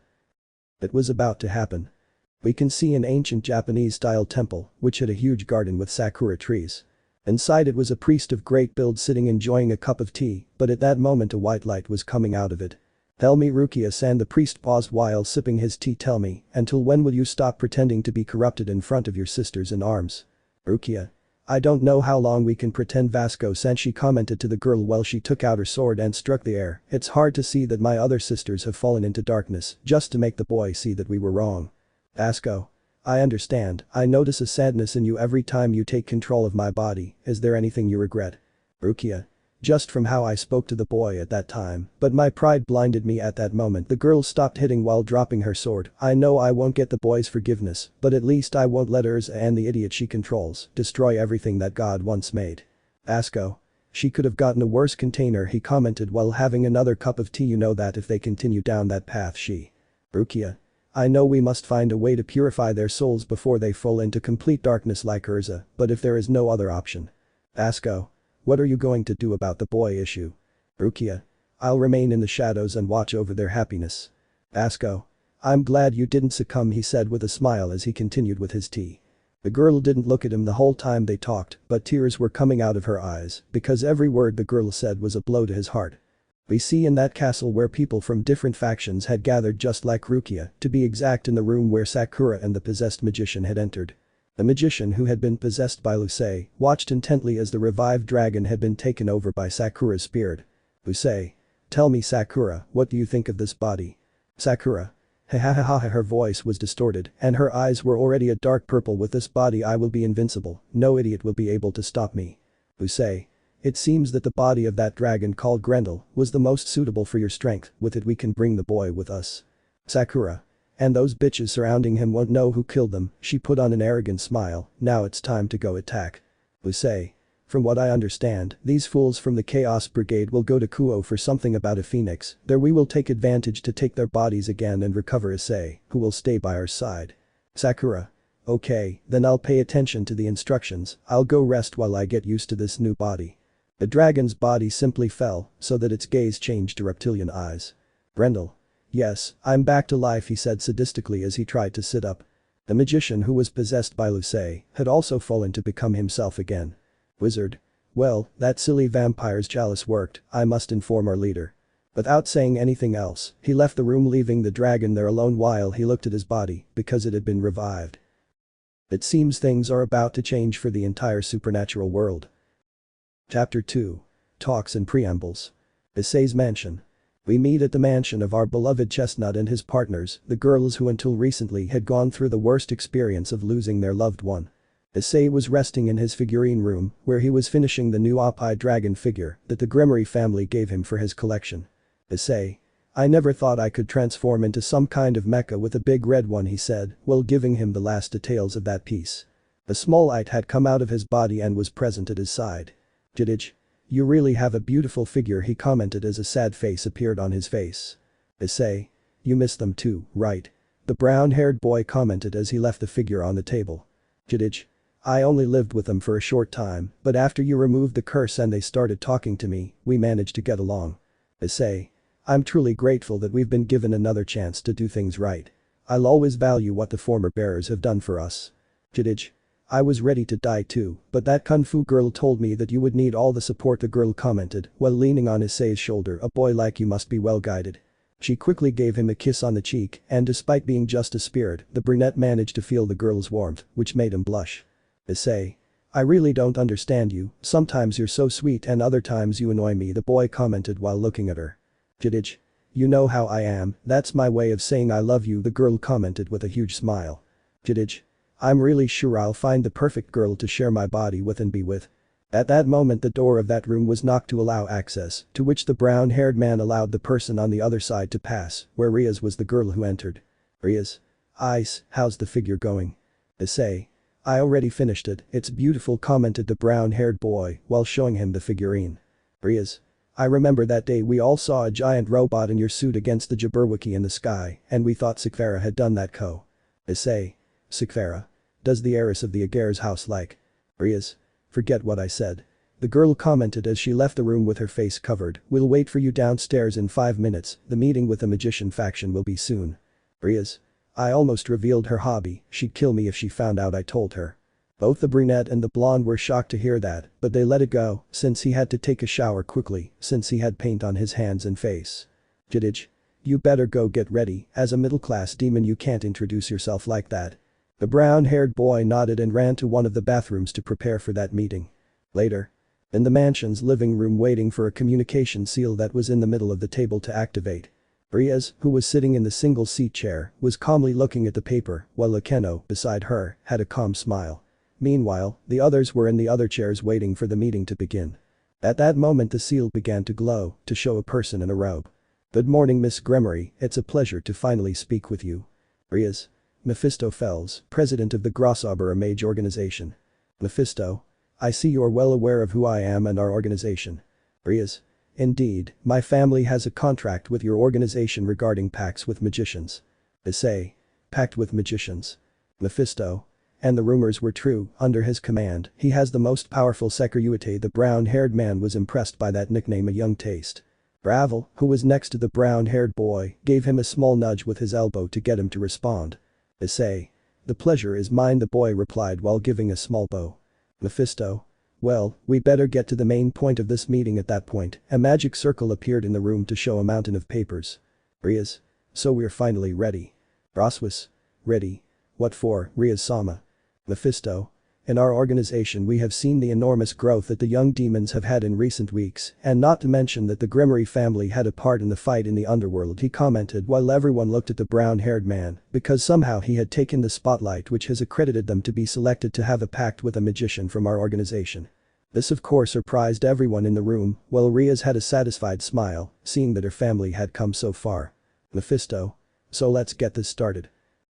[SPEAKER 2] it was about to happen. We can see an ancient Japanese-style temple, which had a huge garden with sakura trees. Inside it was a priest of great build sitting enjoying a cup of tea, but at that moment a white light was coming out of it. "Tell me, Rukiya-san," the priest paused while sipping his tea. "Tell me, until when will you stop pretending to be corrupted in front of your sisters in arms?" "Rukiya. I don't know how long we can pretend, Vasco-san," she commented to the girl while she took out her sword and struck the air. "It's hard to see that my other sisters have fallen into darkness just to make the boy see that we were wrong." "Vasco. I understand, I notice a sadness in you every time you take control of my body. Is there anything you regret?" "Rukiya. Just from how I spoke to the boy at that time, but my pride blinded me at that moment." The girl stopped hitting while dropping her sword. "I know I won't get the boy's forgiveness, but at least I won't let Issei and the idiot she controls destroy everything that God once made." "Vasco. She could have gotten a worse container," he commented while having another cup of tea. "You know that if they continue down that path she." "Rukiya. I know we must find a way to purify their souls before they fall into complete darkness like Issei, but if there is no other option." "Vasco. What are you going to do about the boy issue?" "Rukiya. I'll remain in the shadows and watch over their happiness." "Vasco. I'm glad you didn't succumb," he said with a smile as he continued with his tea. The girl didn't look at him the whole time they talked, but tears were coming out of her eyes because every word the girl said was a blow to his heart. We see in that castle where people from different factions had gathered, just like Rukiya, to be exact, in the room where Sakura and the possessed magician had entered. The magician, who had been possessed by Issei, watched intently as the revived dragon had been taken over by Sakura's spirit. "Issei. Tell me, Sakura, what do you think of this body?" "Sakura. Ha ha ha ha." Her voice was distorted and her eyes were already a dark purple. "With this body I will be invincible, no idiot will be able to stop me." "Issei. It seems that the body of that dragon called Grendel was the most suitable for your strength. With it we can bring the boy with us." "Sakura. And those bitches surrounding him won't know who killed them." She put on an arrogant smile. "Now it's time to go attack." "Issei. From what I understand, these fools from the Chaos Brigade will go to Kuoh for something about a phoenix. There we will take advantage to take their bodies again and recover Issei, who will stay by our side." "Sakura. Okay, then I'll pay attention to the instructions. I'll go rest while I get used to this new body." The dragon's body simply fell so that its gaze changed to reptilian eyes. "Grendel. Yes, I'm back to life," he said sadistically as he tried to sit up. The magician, who was possessed by Issei, had also fallen to become himself again. "Wizard. Well, that silly vampire's chalice worked. I must inform our leader." Without saying anything else, he left the room, leaving the dragon there alone while he looked at his body because it had been revived. It seems things are about to change for the entire supernatural world. Chapter 2. Talks and Preambles. Issei's mansion. We meet at the mansion of our beloved Chestnut and his partners, the girls who until recently had gone through the worst experience of losing their loved one. Issei was resting in his figurine room, where he was finishing the new op-eye dragon figure that the Gremory family gave him for his collection. "Issei. I never thought I could transform into some kind of mecha with a big red one," he said, while giving him the last details of that piece. A small light had come out of his body and was present at his side. "Jidij. You really have a beautiful figure," he commented as a sad face appeared on his face. "Issei. You miss them too, right?" the brown-haired boy commented as he left the figure on the table. "Jidij. I only lived with them for a short time, but after you removed the curse and they started talking to me, we managed to get along." "Issei. I'm truly grateful that we've been given another chance to do things right. I'll always value what the former bearers have done for us." "Jidij. I was ready to die too, but that kung fu girl told me that you would need all the support," the girl commented while leaning on Issei's shoulder. "A boy like you must be well guided." She quickly gave him a kiss on the cheek, and despite being just a spirit, the brunette managed to feel the girl's warmth, which made him blush. "Issei. I really don't understand you, sometimes you're so sweet and other times you annoy me," the boy commented while looking at her. "Jidij. You know how I am, that's my way of saying I love you," the girl commented with a huge smile. "Jidij. I'm really sure I'll find the perfect girl to share my body with and be with." At that moment the door of that room was knocked to allow access, to which the brown-haired man allowed the person on the other side to pass, where Rias was the girl who entered. "Rias. Ice, how's the figure going?" "Issei. I already finished it, it's beautiful," commented the brown-haired boy while showing him the figurine. "Rias. I remember that day we all saw a giant robot in your suit against the Jabberwocky in the sky, and we thought Seekvaira had done that." Kuoh. "Issei. Seekvaira. Does the heiress of the Agares house like?" "Rias. Forget what I said." The girl commented as she left the room with her face covered. "We'll wait for you downstairs in 5 minutes, the meeting with the magician faction will be soon." Rias. I almost revealed her hobby, she'd kill me if she found out I told her. Both the brunette and the blonde were shocked to hear that, but they let it go, since he had to take a shower quickly, since he had paint on his hands and face. "Jidij. You better go get ready, as a middle-class demon you can't introduce yourself like that." The brown-haired boy nodded and ran to one of the bathrooms to prepare for that meeting. Later. In the mansion's living room waiting for a communication seal that was in the middle of the table to activate. Rias, who was sitting in the single-seat chair, was calmly looking at the paper, while Lekeno, beside her, had a calm smile. Meanwhile, the others were in the other chairs waiting for the meeting to begin. At that moment the seal began to glow, to show a person in a robe. "Good morning, Miss Gremory, it's a pleasure to finally speak with you." Rias. Mephistopheles, president of the Grasshopper Mage organization. Mephisto. I see you're well aware of who I am and our organization. Rias. Indeed, my family has a contract with your organization regarding pacts with magicians. Issei. Pact with magicians. Mephisto. And the rumors were true, under his command, he has the most powerful Sekiryuutei. The brown-haired man was impressed by that nickname, a young taste. Ravel, who was next to the brown-haired boy, gave him a small nudge with his elbow to get him to respond. Issei. The pleasure is mine, the boy replied while giving a small bow. Mephisto. Well, we better get to the main point of this meeting. At that point, a magic circle appeared in the room to show a mountain of papers. Rias. So we're finally ready. Roswas. Ready. What for, Rias-sama? Mephisto. In our organization we have seen the enormous growth that the young demons have had in recent weeks, and not to mention that the Gremory family had a part in the fight in the underworld, he commented while everyone looked at the brown-haired man, because somehow he had taken the spotlight which has accredited them to be selected to have a pact with a magician from our organization. This of course surprised everyone in the room, while Rias had a satisfied smile, seeing that her family had come so far. Mephisto. So let's get this started.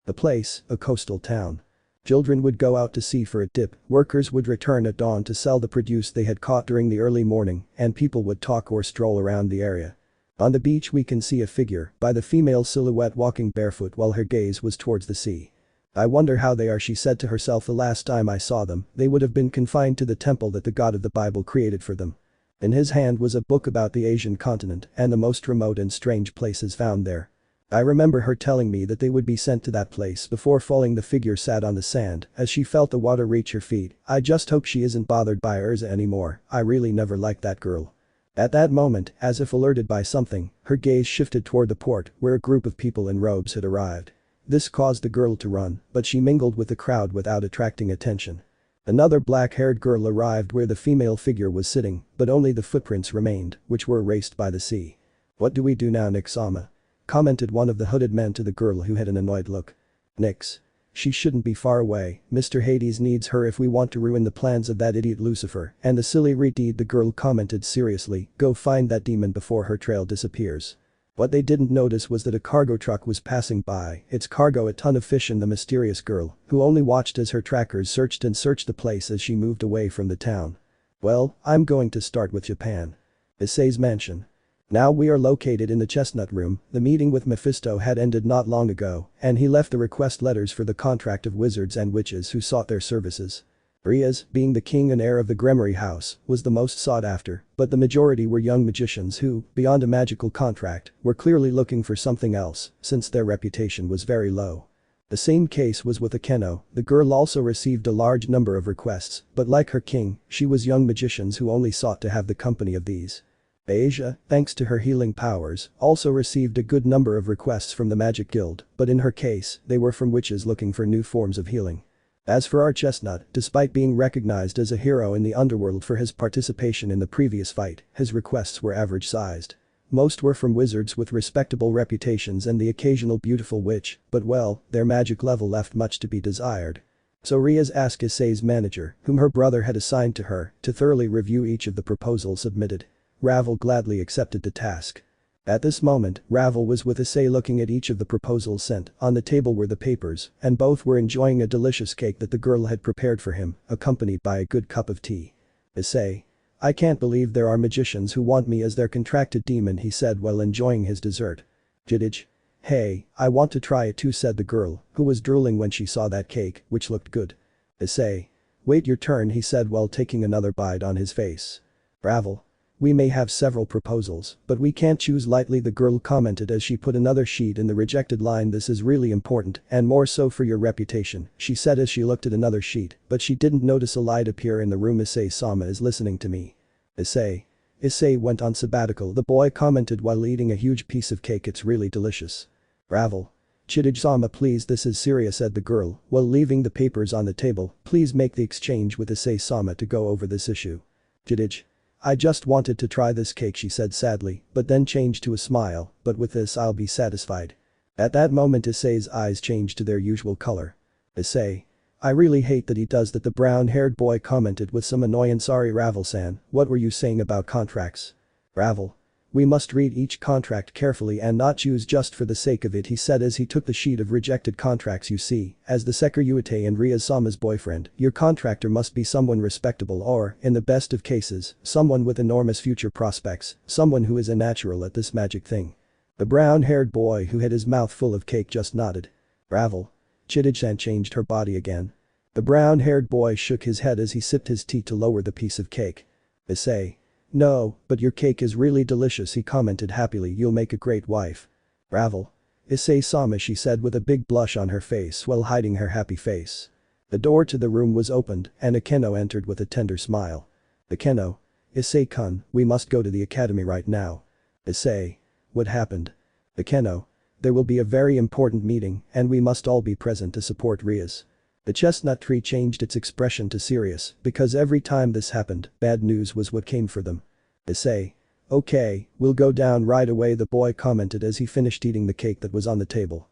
[SPEAKER 2] The place, a coastal town. Children would go out to sea for a dip, workers would return at dawn to sell the produce they had caught during the early morning, and people would talk or stroll around the area. On the beach we can see a figure by the female silhouette walking barefoot while her gaze was towards the sea. I wonder how they are, she said to herself. The last time I saw them, they would have been confined to the temple that the god of the Bible created for them. In his hand was a book about the Asian continent and the most remote and strange places found there. I remember her telling me that they would be sent to that place before falling. The figure sat on the sand as she felt the water reach her feet. I just hope she isn't bothered by Urza anymore, I really never liked that girl. At that moment, as if alerted by something, her gaze shifted toward the port where a group of people in robes had arrived. This caused the girl to run, but she mingled with the crowd without attracting attention. Another black-haired girl arrived where the female figure was sitting, but only the footprints remained, which were erased by the sea. What do we do now, Nix-sama? Commented one of the hooded men to the girl who had an annoyed look. Nix. She shouldn't be far away, Mr. Hades needs her if we want to ruin the plans of that idiot Lucifer and the silly redeed, the girl commented seriously. Go find that demon before her trail disappears. What they didn't notice was that a cargo truck was passing by, its cargo a ton of fish, and the mysterious girl, who only watched as her trackers searched the place as she moved away from the town. Well, I'm going to start with Japan. Issei's mansion. Now we are located in the Chestnut Room. The meeting with Mephisto had ended not long ago, and he left the request letters for the contract of wizards and witches who sought their services. Rias, being the king and heir of the Gremory house, was the most sought after, but the majority were young magicians who, beyond a magical contract, were clearly looking for something else, since their reputation was very low. The same case was with Akeno. The girl also received a large number of requests, but like her king, she was young magicians who only sought to have the company of these. Asia, thanks to her healing powers, also received a good number of requests from the Magic Guild, but in her case, they were from witches looking for new forms of healing. As for our Chestnut, despite being recognized as a hero in the underworld for his participation in the previous fight, his requests were average-sized. Most were from wizards with respectable reputations and the occasional beautiful witch, but well, their magic level left much to be desired. So Rias asked Issei's manager, whom her brother had assigned to her, to thoroughly review each of the proposals submitted. Ravel gladly accepted the task. At this moment, Ravel was with Issei looking at each of the proposals sent. On the table were the papers, and both were enjoying a delicious cake that the girl had prepared for him, accompanied by a good cup of tea. Issei. I can't believe there are magicians who want me as their contracted demon, he said while enjoying his dessert. Jidij. Hey, I want to try it too, said the girl, who was drooling when she saw that cake, which looked good. Issei. Wait your turn, he said while taking another bite on his face. Ravel. We may have several proposals, but we can't choose lightly, the girl commented as she put another sheet in the rejected line. This is really important, and more so for your reputation, she said as she looked at another sheet, but she didn't notice a light appear in the room. Issei Sama is listening to me. Issei. Issei went on sabbatical, the boy commented while eating a huge piece of cake. It's really delicious. Ravel. Chidij-sama, please, this is serious, said the girl, while leaving the papers on the table. Please make the exchange with Issei Sama to go over this issue. Chidij. I just wanted to try this cake, she said sadly, but then changed to a smile, but with this I'll be satisfied. At that moment Issei's eyes changed to their usual color. Issei. I really hate that he does that, the brown-haired boy commented with some annoyance. Sorry Ravel-san, what were you saying about contracts? Ravel. We must read each contract carefully and not choose just for the sake of it, he said as he took the sheet of rejected contracts. You see, as the Sekiryuutei and Rias Sama's boyfriend, your contractor must be someone respectable or, in the best of cases, someone with enormous future prospects, someone who is a natural at this magic thing. The brown-haired boy who had his mouth full of cake just nodded. Ravel. Chidij-san changed her body again. The brown-haired boy shook his head as he sipped his tea to lower the piece of cake. Issei. No, but your cake is really delicious, he commented happily. You'll make a great wife. Ravel. Issei Sama, she said with a big blush on her face while hiding her happy face. The door to the room was opened and Akeno entered with a tender smile. Akeno. Issei-kun, we must go to the academy right now. Issei. What happened? Akeno. There will be a very important meeting and we must all be present to support Rias. The chestnut tree changed its expression to serious because every time this happened, bad news was what came for them. Issei. Okay, we'll go down right away, the boy commented as he finished eating the cake that was on the table.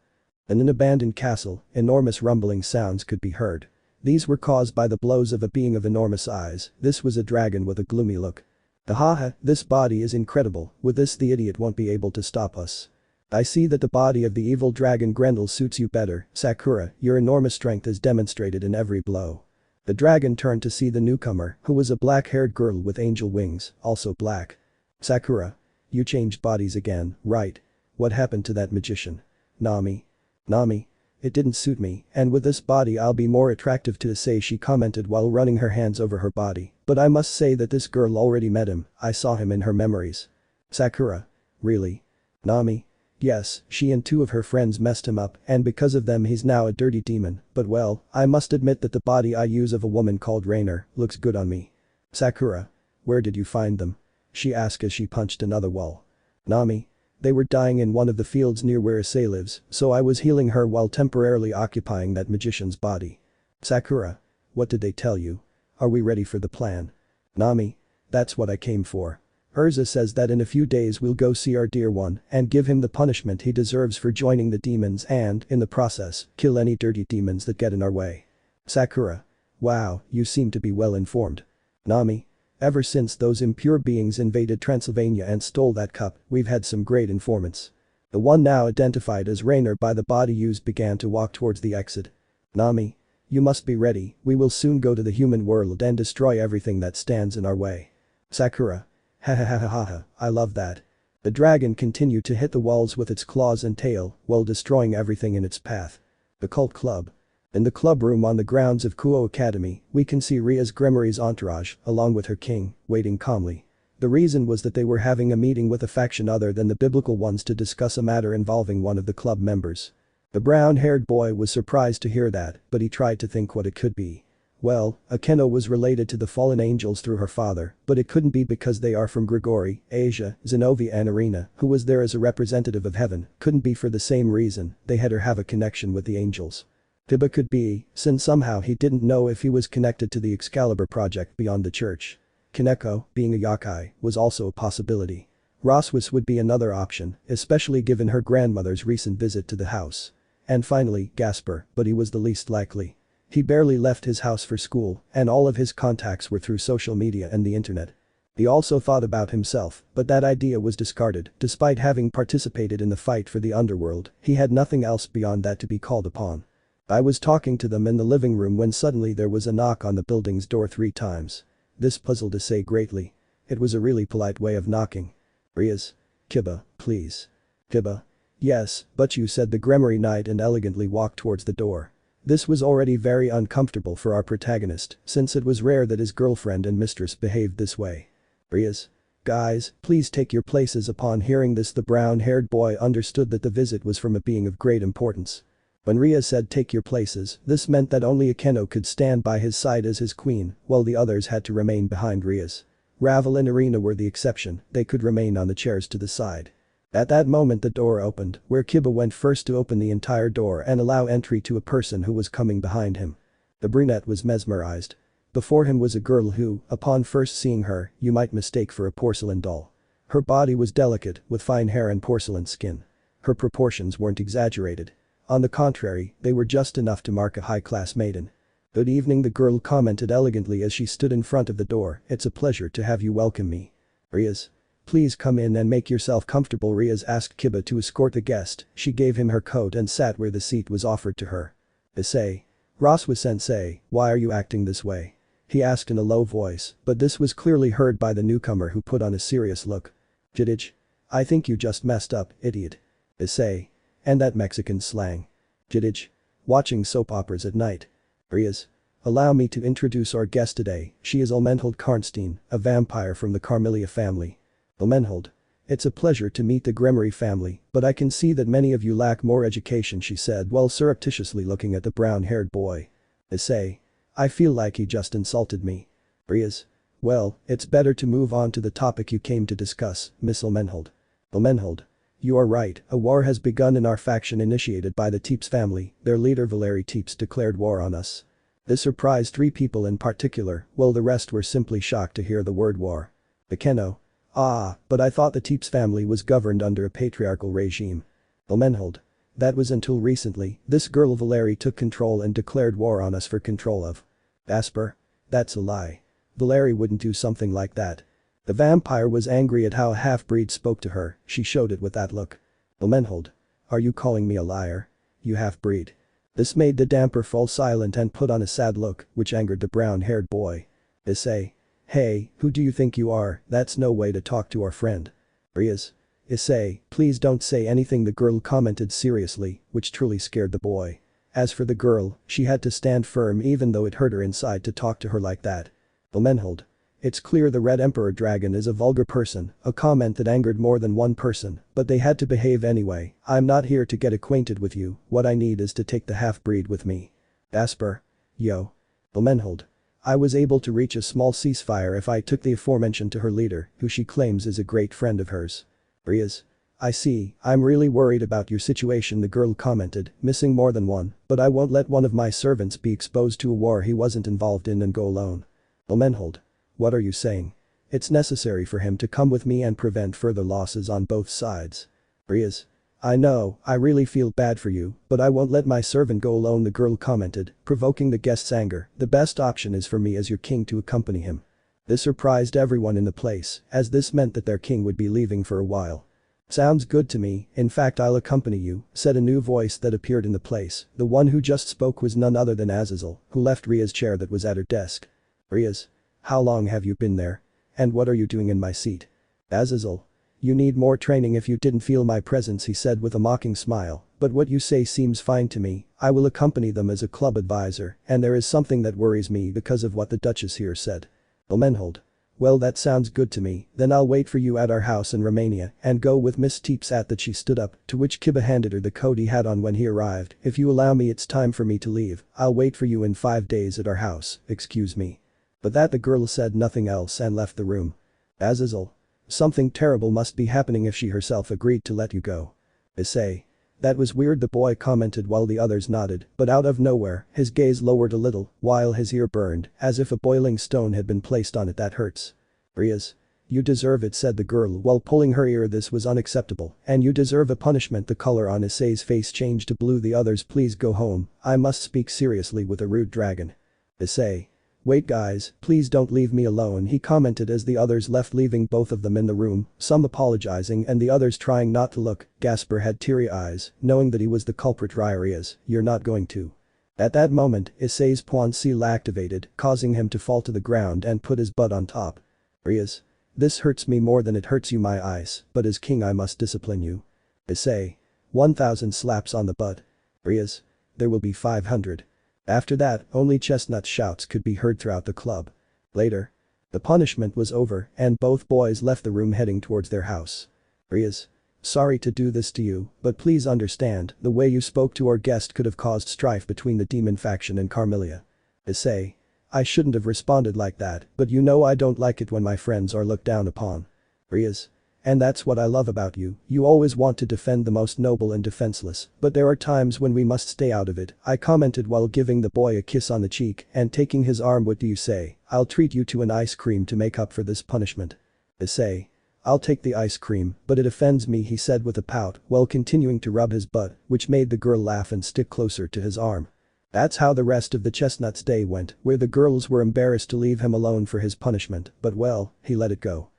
[SPEAKER 2] In an abandoned castle, enormous rumbling sounds could be heard. These were caused by the blows of a being of enormous eyes. This was a dragon with a gloomy look. Haha, this body is incredible, with this the idiot won't be able to stop us. I see that the body of the evil dragon Grendel suits you better, Sakura, your enormous strength is demonstrated in every blow. The dragon turned to see the newcomer, who was a black-haired girl with angel wings, also black. Sakura. You changed bodies again, right? What happened to that magician? Nami. Nami. It didn't suit me, and with this body I'll be more attractive to Issei, she commented while running her hands over her body, but I must say that this girl already met him, I saw him in her memories. Sakura. Really? Nami. Yes, she and two of her friends messed him up and because of them he's now a dirty demon, but well, I must admit that the body I use of a woman called Rainer looks good on me. Sakura. Where did you find them? She asked as she punched another wall. Nami. They were dying in one of the fields near where Issei lives, so I was healing her while temporarily occupying that magician's body. Sakura. What did they tell you? Are we ready for the plan? Nami. That's what I came for. Urza says that in a few days we'll go see our dear one and give him the punishment he deserves for joining the demons and, in the process, kill any dirty demons that get in our way. Sakura. Wow, you seem to be well informed. Nami. Ever since those impure beings invaded Transylvania and stole that cup, we've had some great informants. The one now identified as Rainer by the body used began to walk towards the exit. Nami. You must be ready, we will soon go to the human world and destroy everything that stands in our way. Sakura. Ha ha ha ha ha ha, I love that. The dragon continued to hit the walls with its claws and tail while destroying everything in its path. The cult club. In the club room on the grounds of Kuoh Academy, we can see Rias Gremory's entourage, along with her king, waiting calmly. The reason was that they were having a meeting with a faction other than the biblical ones to discuss a matter involving one of the club members. The brown-haired boy was surprised to hear that, but he tried to think what it could be. Well, Akeno was related to the fallen angels through her father, but it couldn't be because they are from Gregory, Asia, Zenobia and Irina, who was there as a representative of heaven, couldn't be for the same reason, they had her have a connection with the angels. Tiba could be, since somehow he didn't know if he was connected to the Excalibur project beyond the church. Kaneko, being a yakai, was also a possibility. Roswis would be another option, especially given her grandmother's recent visit to the house. And finally, Gasper, but he was the least likely. He barely left his house for school, and all of his contacts were through social media and the internet. He also thought about himself, but that idea was discarded. Despite having participated in the fight for the underworld, he had nothing else beyond that to be called upon. I was talking to them in the living room when suddenly there was a knock on the building's door 3 times. This puzzled Issei greatly. It was a really polite way of knocking. Rias. Kiba, please. Kiba. Yes, but you, said the Gremory knight and elegantly walked towards the door. This was already very uncomfortable for our protagonist, since it was rare that his girlfriend and mistress behaved this way. Rias. Guys, please take your places. Upon hearing this, the brown-haired boy understood that the visit was from a being of great importance. When Rias said take your places, this meant that only Akeno could stand by his side as his queen, while the others had to remain behind Rias. Ravel and Irina were the exception, they could remain on the chairs to the side. At that moment the door opened, where Kiba went first to open the entire door and allow entry to a person who was coming behind him. The brunette was mesmerized. Before him was a girl who, upon first seeing her, you might mistake for a porcelain doll. Her body was delicate, with fine hair and porcelain skin. Her proportions weren't exaggerated. On the contrary, they were just enough to mark a high-class maiden. Good evening, the girl commented elegantly as she stood in front of the door. It's a pleasure to have you welcome me. Rias. Please come in and make yourself comfortable. Rias asked Kiba to escort the guest. She gave him her coat and sat where the seat was offered to her. Issei. Roswa-sensei, why are you acting this way? He asked in a low voice, but this was clearly heard by the newcomer, who put on a serious look. Jidij. I think you just messed up, idiot. Issei. And that Mexican slang. Jidij. Watching soap operas at night. Rias. Allow me to introduce our guest today. She is Elmenhold Karnstein, a vampire from the Carmelia family. Elmenhold. It's a pleasure to meet the Gremory family, but I can see that many of you lack more education, she said while surreptitiously looking at the brown-haired boy. Issei. I feel like he just insulted me. Rias. Well, it's better to move on to the topic you came to discuss, Miss Elmenhold. Elmenhold. You are right, a war has begun in our faction initiated by the Teeps family. Their leader Valeri Teeps declared war on us. This surprised 3 people in particular, while the rest were simply shocked to hear the word war. Akeno. Ah, but I thought the Teeps family was governed under a patriarchal regime. Elmenhold. That was until recently. This girl Valeri took control and declared war on us for control of. Asper. That's a lie. Valeri wouldn't do something like that. The vampire was angry at how a half-breed spoke to her. She showed it with that look. Elmenhold. Are you calling me a liar? You half-breed. This made the damper fall silent and put on a sad look, which angered the brown-haired boy. Issei. Hey, who do you think you are? That's no way to talk to our friend. Rias. Issei, please don't say anything, the girl commented seriously, which truly scared the boy. As for the girl, she had to stand firm even though it hurt her inside to talk to her like that. Elmenhold. It's clear the Red Emperor Dragon is a vulgar person, a comment that angered more than one person, but they had to behave anyway. I'm not here to get acquainted with you, what I need is to take the half-breed with me. Asper. Yo. Elmenhold. I was able to reach a small ceasefire if I took the aforementioned to her leader, who she claims is a great friend of hers. Rias. I see, I'm really worried about your situation, the girl commented, missing more than one, but I won't let one of my servants be exposed to a war he wasn't involved in and go alone. Elmenhold. What are you saying? It's necessary for him to come with me and prevent further losses on both sides. Rias. I know, I really feel bad for you, but I won't let my servant go alone, the girl commented, provoking the guest's anger. The best option is for me as your king to accompany him. This surprised everyone in the place, as this meant that their king would be leaving for a while. Sounds good to me, in fact I'll accompany you, said a new voice that appeared in the place. The one who just spoke was none other than Azazel, who left Ria's chair that was at her desk. Rias. How long have you been there? And what are you doing in my seat? Azazel. You need more training if you didn't feel my presence, he said with a mocking smile, but what you say seems fine to me. I will accompany them as a club advisor, and there is something that worries me because of what the Duchess here said. Elmenhold. Well, that sounds good to me, then I'll wait for you at our house in Romania and go with Miss Teeps. At that she stood up, to which Kiba handed her the coat he had on when he arrived. If you allow me, it's time for me to leave. I'll wait for you in 5 days at our house, excuse me. But that the girl said nothing else and left the room. Azazel. Something terrible must be happening if she herself agreed to let you go. Issei. That was weird, the boy commented while the others nodded, but out of nowhere, his gaze lowered a little, while his ear burned, as if a boiling stone had been placed on it. That hurts. Rias. You deserve it, said the girl while pulling her ear. This was unacceptable, and you deserve a punishment. The color on Issei's face changed to blue. The others, please go home, I must speak seriously with a rude dragon. Issei. Wait guys, please don't leave me alone, he commented as the others left, leaving both of them in the room, some apologizing and the others trying not to look. Gasper had teary eyes, knowing that he was the culprit. Rias, you're not going to. At that moment, Issei's Puan Seal activated, causing him to fall to the ground and put his butt on top. Rias. This hurts me more than it hurts you, my eyes, but as king I must discipline you. Issei. 1000 slaps on the butt. Rias. There will be 500. After that, only chestnut shouts could be heard throughout the club. Later. The punishment was over and both boys left the room heading towards their house. Rias. Sorry to do this to you, but please understand, the way you spoke to our guest could have caused strife between the demon faction and Carmelia. Issei. I shouldn't have responded like that, but you know I don't like it when my friends are looked down upon. Rias. And that's what I love about you, you always want to defend the most noble and defenseless, but there are times when we must stay out of it, I commented while giving the boy a kiss on the cheek and taking his arm. What do you say? I'll treat you to an ice cream to make up for this punishment. Issei. I'll take the ice cream, but it offends me, he said with a pout while continuing to rub his butt, which made the girl laugh and stick closer to his arm. That's how the rest of the chestnut's day went, where the girls were embarrassed to leave him alone for his punishment, but well, he let it go.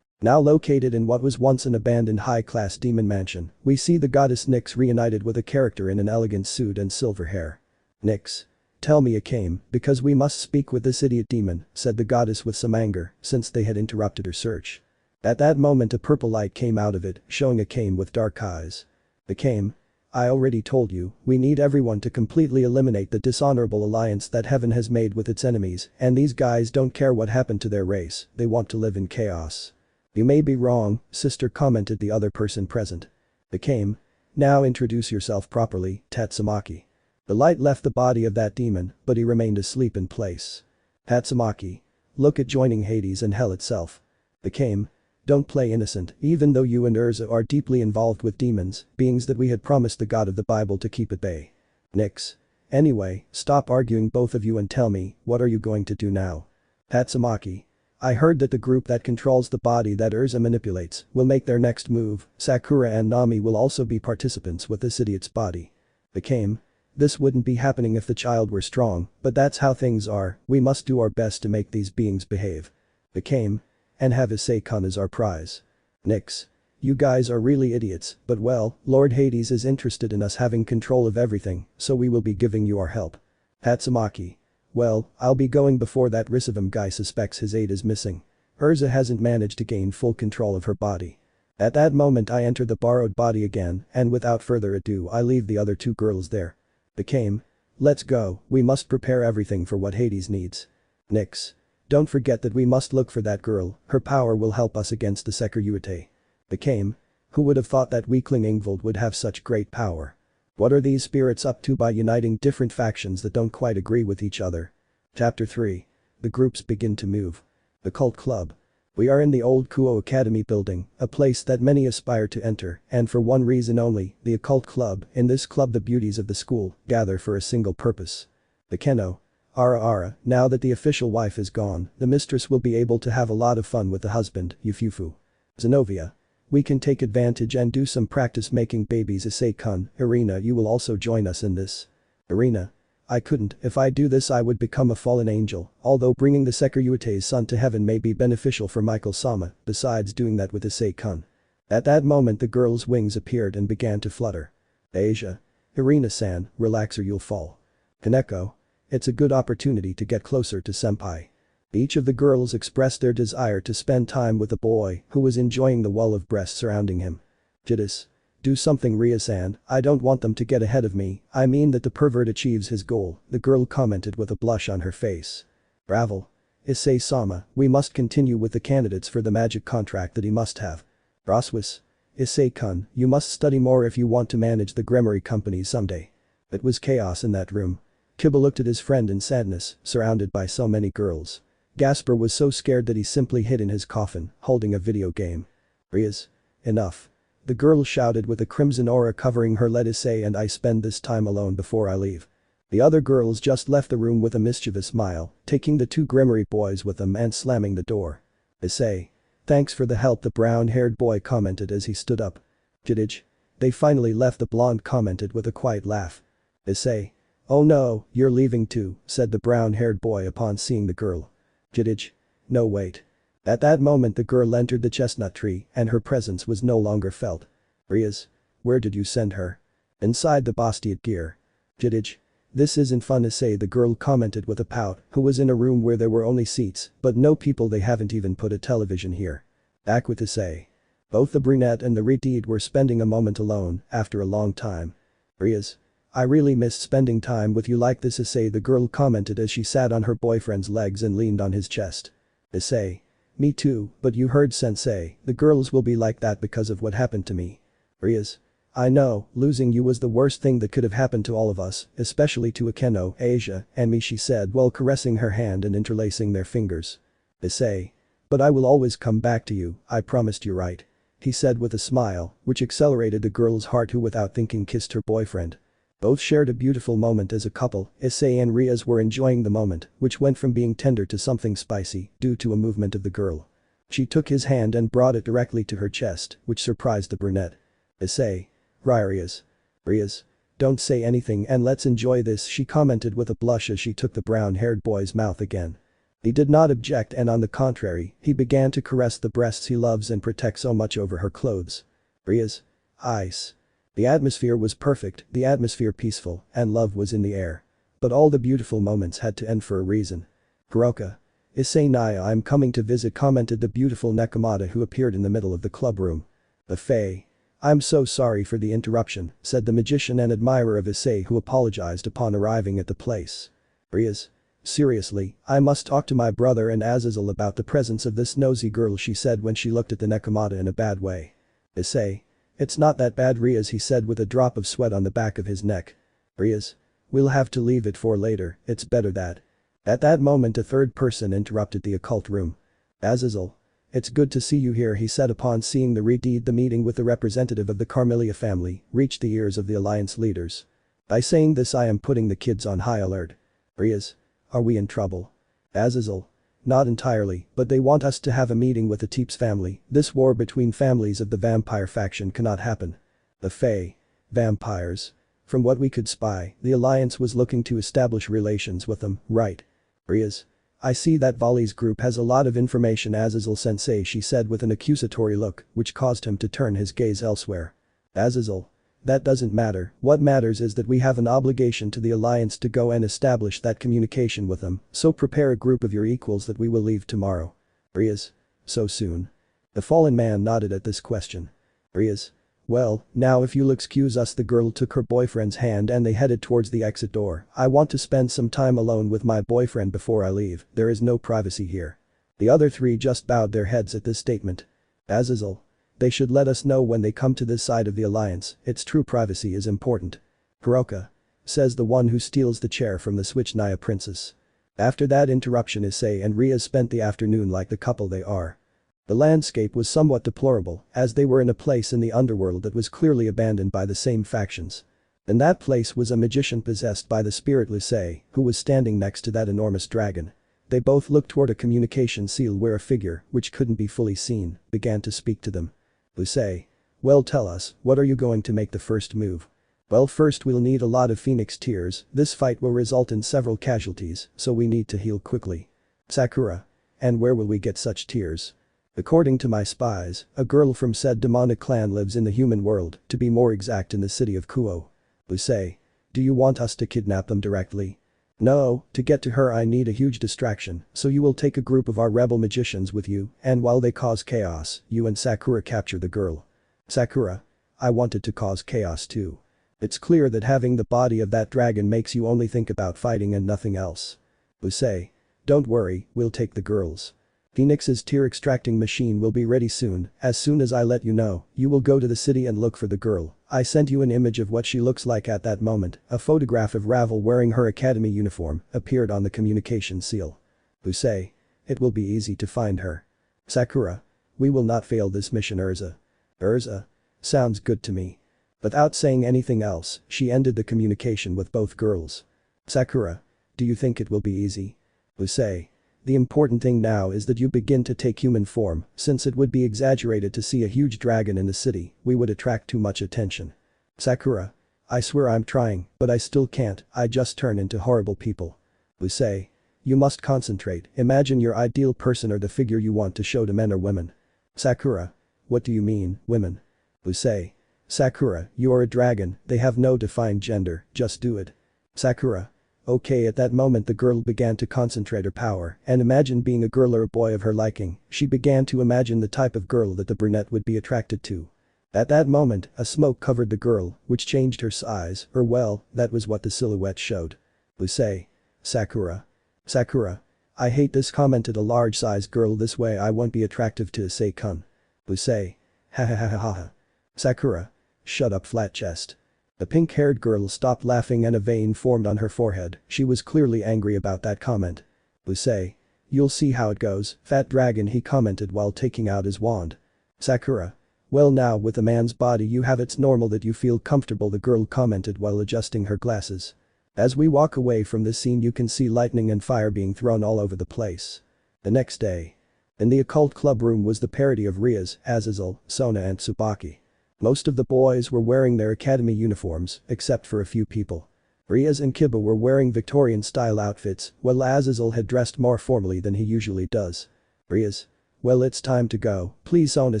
[SPEAKER 2] Now located in what was once an abandoned high-class demon mansion, we see the goddess Nyx reunited with a character in an elegant suit and silver hair. Nyx. Tell me, Akame, because we must speak with this idiot demon, said the goddess with some anger, since they had interrupted her search. At that moment a purple light came out of it, showing Akame with dark eyes. Akame. I already told you, we need everyone to completely eliminate the dishonorable alliance that heaven has made with its enemies, and these guys don't care what happened to their race, they want to live in chaos. You may be wrong, sister, commented the other person present. Akame. Now introduce yourself properly, Tatsumaki. The light left the body of that demon, but he remained asleep in place. Tatsumaki. Look at joining Hades and hell itself. Akame. Don't play innocent, even though you and Urza are deeply involved with demons, beings that we had promised the God of the Bible to keep at bay. Nyx. Anyway, stop arguing both of you and tell me, what are you going to do now? Tatsumaki. I heard that the group that controls the body that Urza manipulates will make their next move, Sakura and Nami will also be participants with this idiot's body. Akame. This wouldn't be happening if the child were strong, but that's how things are, we must do our best to make these beings behave. Akame. And have Issei-kun as our prize. Nyx. You guys are really idiots, but well, Lord Hades is interested in us having control of everything, so we will be giving you our help. Tatsumaki. Well, I'll be going before that Risivum guy suspects his aid is missing. Urza hasn't managed to gain full control of her body. At that moment I enter the borrowed body again, and without further ado I leave the other two girls there. Akame. Let's go, we must prepare everything for what Hades needs. Nyx. Don't forget that we must look for that girl, her power will help us against the Sekiryuutei. Akame. Who would have thought that weakling Ingvald would have such great power? What are these spirits up to by uniting different factions that don't quite agree with each other? Chapter 3. The groups begin to move. The cult club. We are in the old Kuoh Academy building, a place that many aspire to enter, and for one reason only, the occult club. In this club the beauties of the school gather for a single purpose. The Keno. Ara, now that the official wife is gone, the mistress will be able to have a lot of fun with the husband, Yufufu. Zenobia. We can take advantage and do some practice making babies. Issei-kun. Irina, you will also join us in this. Irina. I couldn't, if I do this I would become a fallen angel, although bringing the Sekiryuutei's son to heaven may be beneficial for Michael-sama, besides doing that with Issei-kun. At that moment the girl's wings appeared and began to flutter. Asia. Irina-san, relax or you'll fall. Kaneko. It's a good opportunity to get closer to senpai. Each of the girls expressed their desire to spend time with the boy who was enjoying the wall of breasts surrounding him. Jidis. Do something, Rias-san, I don't want them to get ahead of me, I mean that the pervert achieves his goal, the girl commented with a blush on her face. Ravel. Issei-sama, we must continue with the candidates for the magic contract that he must have. Roswis. Issei-kun, you must study more if you want to manage the Gremory company someday. It was chaos in that room. Kiba looked at his friend in sadness, surrounded by so many girls. Gasper was so scared that he simply hid in his coffin, holding a video game. Rias. Enough. The girl shouted with a crimson aura covering her. Let Issei and I spend this time alone before I leave. The other girls just left the room with a mischievous smile, taking the two Gremory boys with them and slamming the door. Issei. Thanks for the help, the brown-haired boy commented as he stood up. Jidij. They finally left, the blonde commented with a quiet laugh. Issei. Oh no, you're leaving too, said the brown-haired boy upon seeing the girl. Jidij. No wait. At that moment the girl entered the chestnut tree and her presence was no longer felt. Rias. Where did you send her? Inside the Bastiat gear. Jidij. This isn't fun, Issei, the girl commented with a pout, who was in a room where there were only seats, but no people. They haven't even put a television here. Back with Issei. Both the brunette and the retard were spending a moment alone after a long time. Rias. I really miss spending time with you like this, Issei, the girl commented as she sat on her boyfriend's legs and leaned on his chest. Issei. Me too, but you heard sensei, the girls will be like that because of what happened to me. Rias. I know, losing you was the worst thing that could have happened to all of us, especially to Akeno, Asia, and me, she said while caressing her hand and interlacing their fingers. Issei. But I will always come back to you, I promised you, right? He said with a smile, which accelerated the girl's heart, who without thinking kissed her boyfriend. Both shared a beautiful moment as a couple. Issei and Rias were enjoying the moment, which went from being tender to something spicy due to a movement of the girl. She took his hand and brought it directly to her chest, which surprised the brunette. Issei. Rias. Rias. Don't say anything and let's enjoy this, she commented with a blush as she took the brown-haired boy's mouth again. He did not object, and on the contrary, he began to caress the breasts he loves and protects so much over her clothes. Rias. Ice. The atmosphere was perfect, the atmosphere peaceful, and love was in the air. But all the beautiful moments had to end for a reason. Kuroka. Issei Naya, I'm coming to visit, commented the beautiful Nekomata who appeared in the middle of the clubroom. The Fae. I'm so sorry for the interruption, said the magician and admirer of Issei, who apologized upon arriving at the place. Rias. Seriously, I must talk to my brother and Azazel about the presence of this nosy girl, she said when she looked at the Nekomata in a bad way. Issei. It's not that bad, Rias, he said with a drop of sweat on the back of his neck. Rias. We'll have to leave it for later, it's better that. At that moment a third person interrupted the occult room. Azazel. It's good to see you here, he said upon seeing the redeed. The meeting with the representative of the Carmelia family reached the ears of the alliance leaders. By saying this I am putting the kids on high alert. Rias. Are we in trouble? Azazel. Not entirely, but they want us to have a meeting with the Teeps family. This war between families of the vampire faction cannot happen. The Fae. Vampires. From what we could spy, the alliance was looking to establish relations with them, right? Rias. I see that Vali's group has a lot of information, Azazel-sensei, she said with an accusatory look, which caused him to turn his gaze elsewhere. Azazel. That doesn't matter, what matters is that we have an obligation to the alliance to go and establish that communication with them, so prepare a group of your equals that we will leave tomorrow. Rias. So soon? The fallen man nodded at this question. Rias. Well, now if you'll excuse us, the girl took her boyfriend's hand and they headed towards the exit door. I want to spend some time alone with my boyfriend before I leave, there is no privacy here. The other three just bowed their heads at this statement. Azazel. They should let us know when they come to this side of the alliance, its true privacy is important. Kuroka. Says the one who steals the chair from the Switch Naya princess. After that interruption, Issei and Rias spent the afternoon like the couple they are. The landscape was somewhat deplorable, as they were in a place in the underworld that was clearly abandoned by the same factions. In that place was a magician possessed by the spirit Issei, who was standing next to that enormous dragon. They both looked toward a communication seal where a figure, which couldn't be fully seen, began to speak to them. Issei. Well, tell us, what are you going to make the first move? Well, first we'll need a lot of phoenix tears, this fight will result in several casualties, so we need to heal quickly. Sakura. And where will we get such tears? According to my spies, a girl from said demonic clan lives in the human world, to be more exact in the city of Kuoh. Issei. Do you want us to kidnap them directly? No, to get to her I need a huge distraction, so you will take a group of our rebel magicians with you, and while they cause chaos, you and Sakura capture the girl. Sakura. I wanted to cause chaos too. It's clear that having the body of that dragon makes you only think about fighting and nothing else. Issei. Don't worry, we'll take the girls. Phoenix's tear extracting machine will be ready soon as I let you know, you will go to the city and look for the girl. I sent you an image of what she looks like at that moment. A photograph of Ravel wearing her academy uniform appeared on the communication seal. Issei. It will be easy to find her. Sakura. We will not fail this mission, Urza. Urza. Sounds good to me. Without saying anything else, she ended the communication with both girls. Sakura. Do you think it will be easy? Issei. The important thing now is that you begin to take human form, since it would be exaggerated to see a huge dragon in the city, we would attract too much attention. Sakura. I swear I'm trying, but I still can't, I just turn into horrible people. Issei. You must concentrate, imagine your ideal person or the figure you want to show to men or women. Sakura. What do you mean, women? Issei. Sakura, you are a dragon, they have no defined gender, just do it. Sakura. Okay, at that moment the girl began to concentrate her power and imagine being a girl or a boy of her liking. She began to imagine the type of girl that the brunette would be attracted to. At that moment, a smoke covered the girl, which changed her size, or well, that was what the silhouette showed. Issei. Sakura. Sakura. I hate this, commented a large-sized girl. This way I won't be attractive to Issei-kun. Issei. Ha ha ha ha ha. Sakura. Shut up, flat chest. The pink-haired girl stopped laughing and a vein formed on her forehead. She was clearly angry about that comment. Issei. You'll see how it goes, fat dragon, he commented while taking out his wand. Sakura. Well, now with a man's body you have, it's normal that you feel comfortable, the girl commented while adjusting her glasses. As we walk away from this scene you can see lightning and fire being thrown all over the place. The next day. In the occult club room was the parody of Rias, Azazel, Sona and Tsubaki. Most of the boys were wearing their academy uniforms, except for a few people. Rias and Kuoh were wearing Victorian-style outfits, while Azazel had dressed more formally than he usually does. Rias. Well, it's time to go, please Sona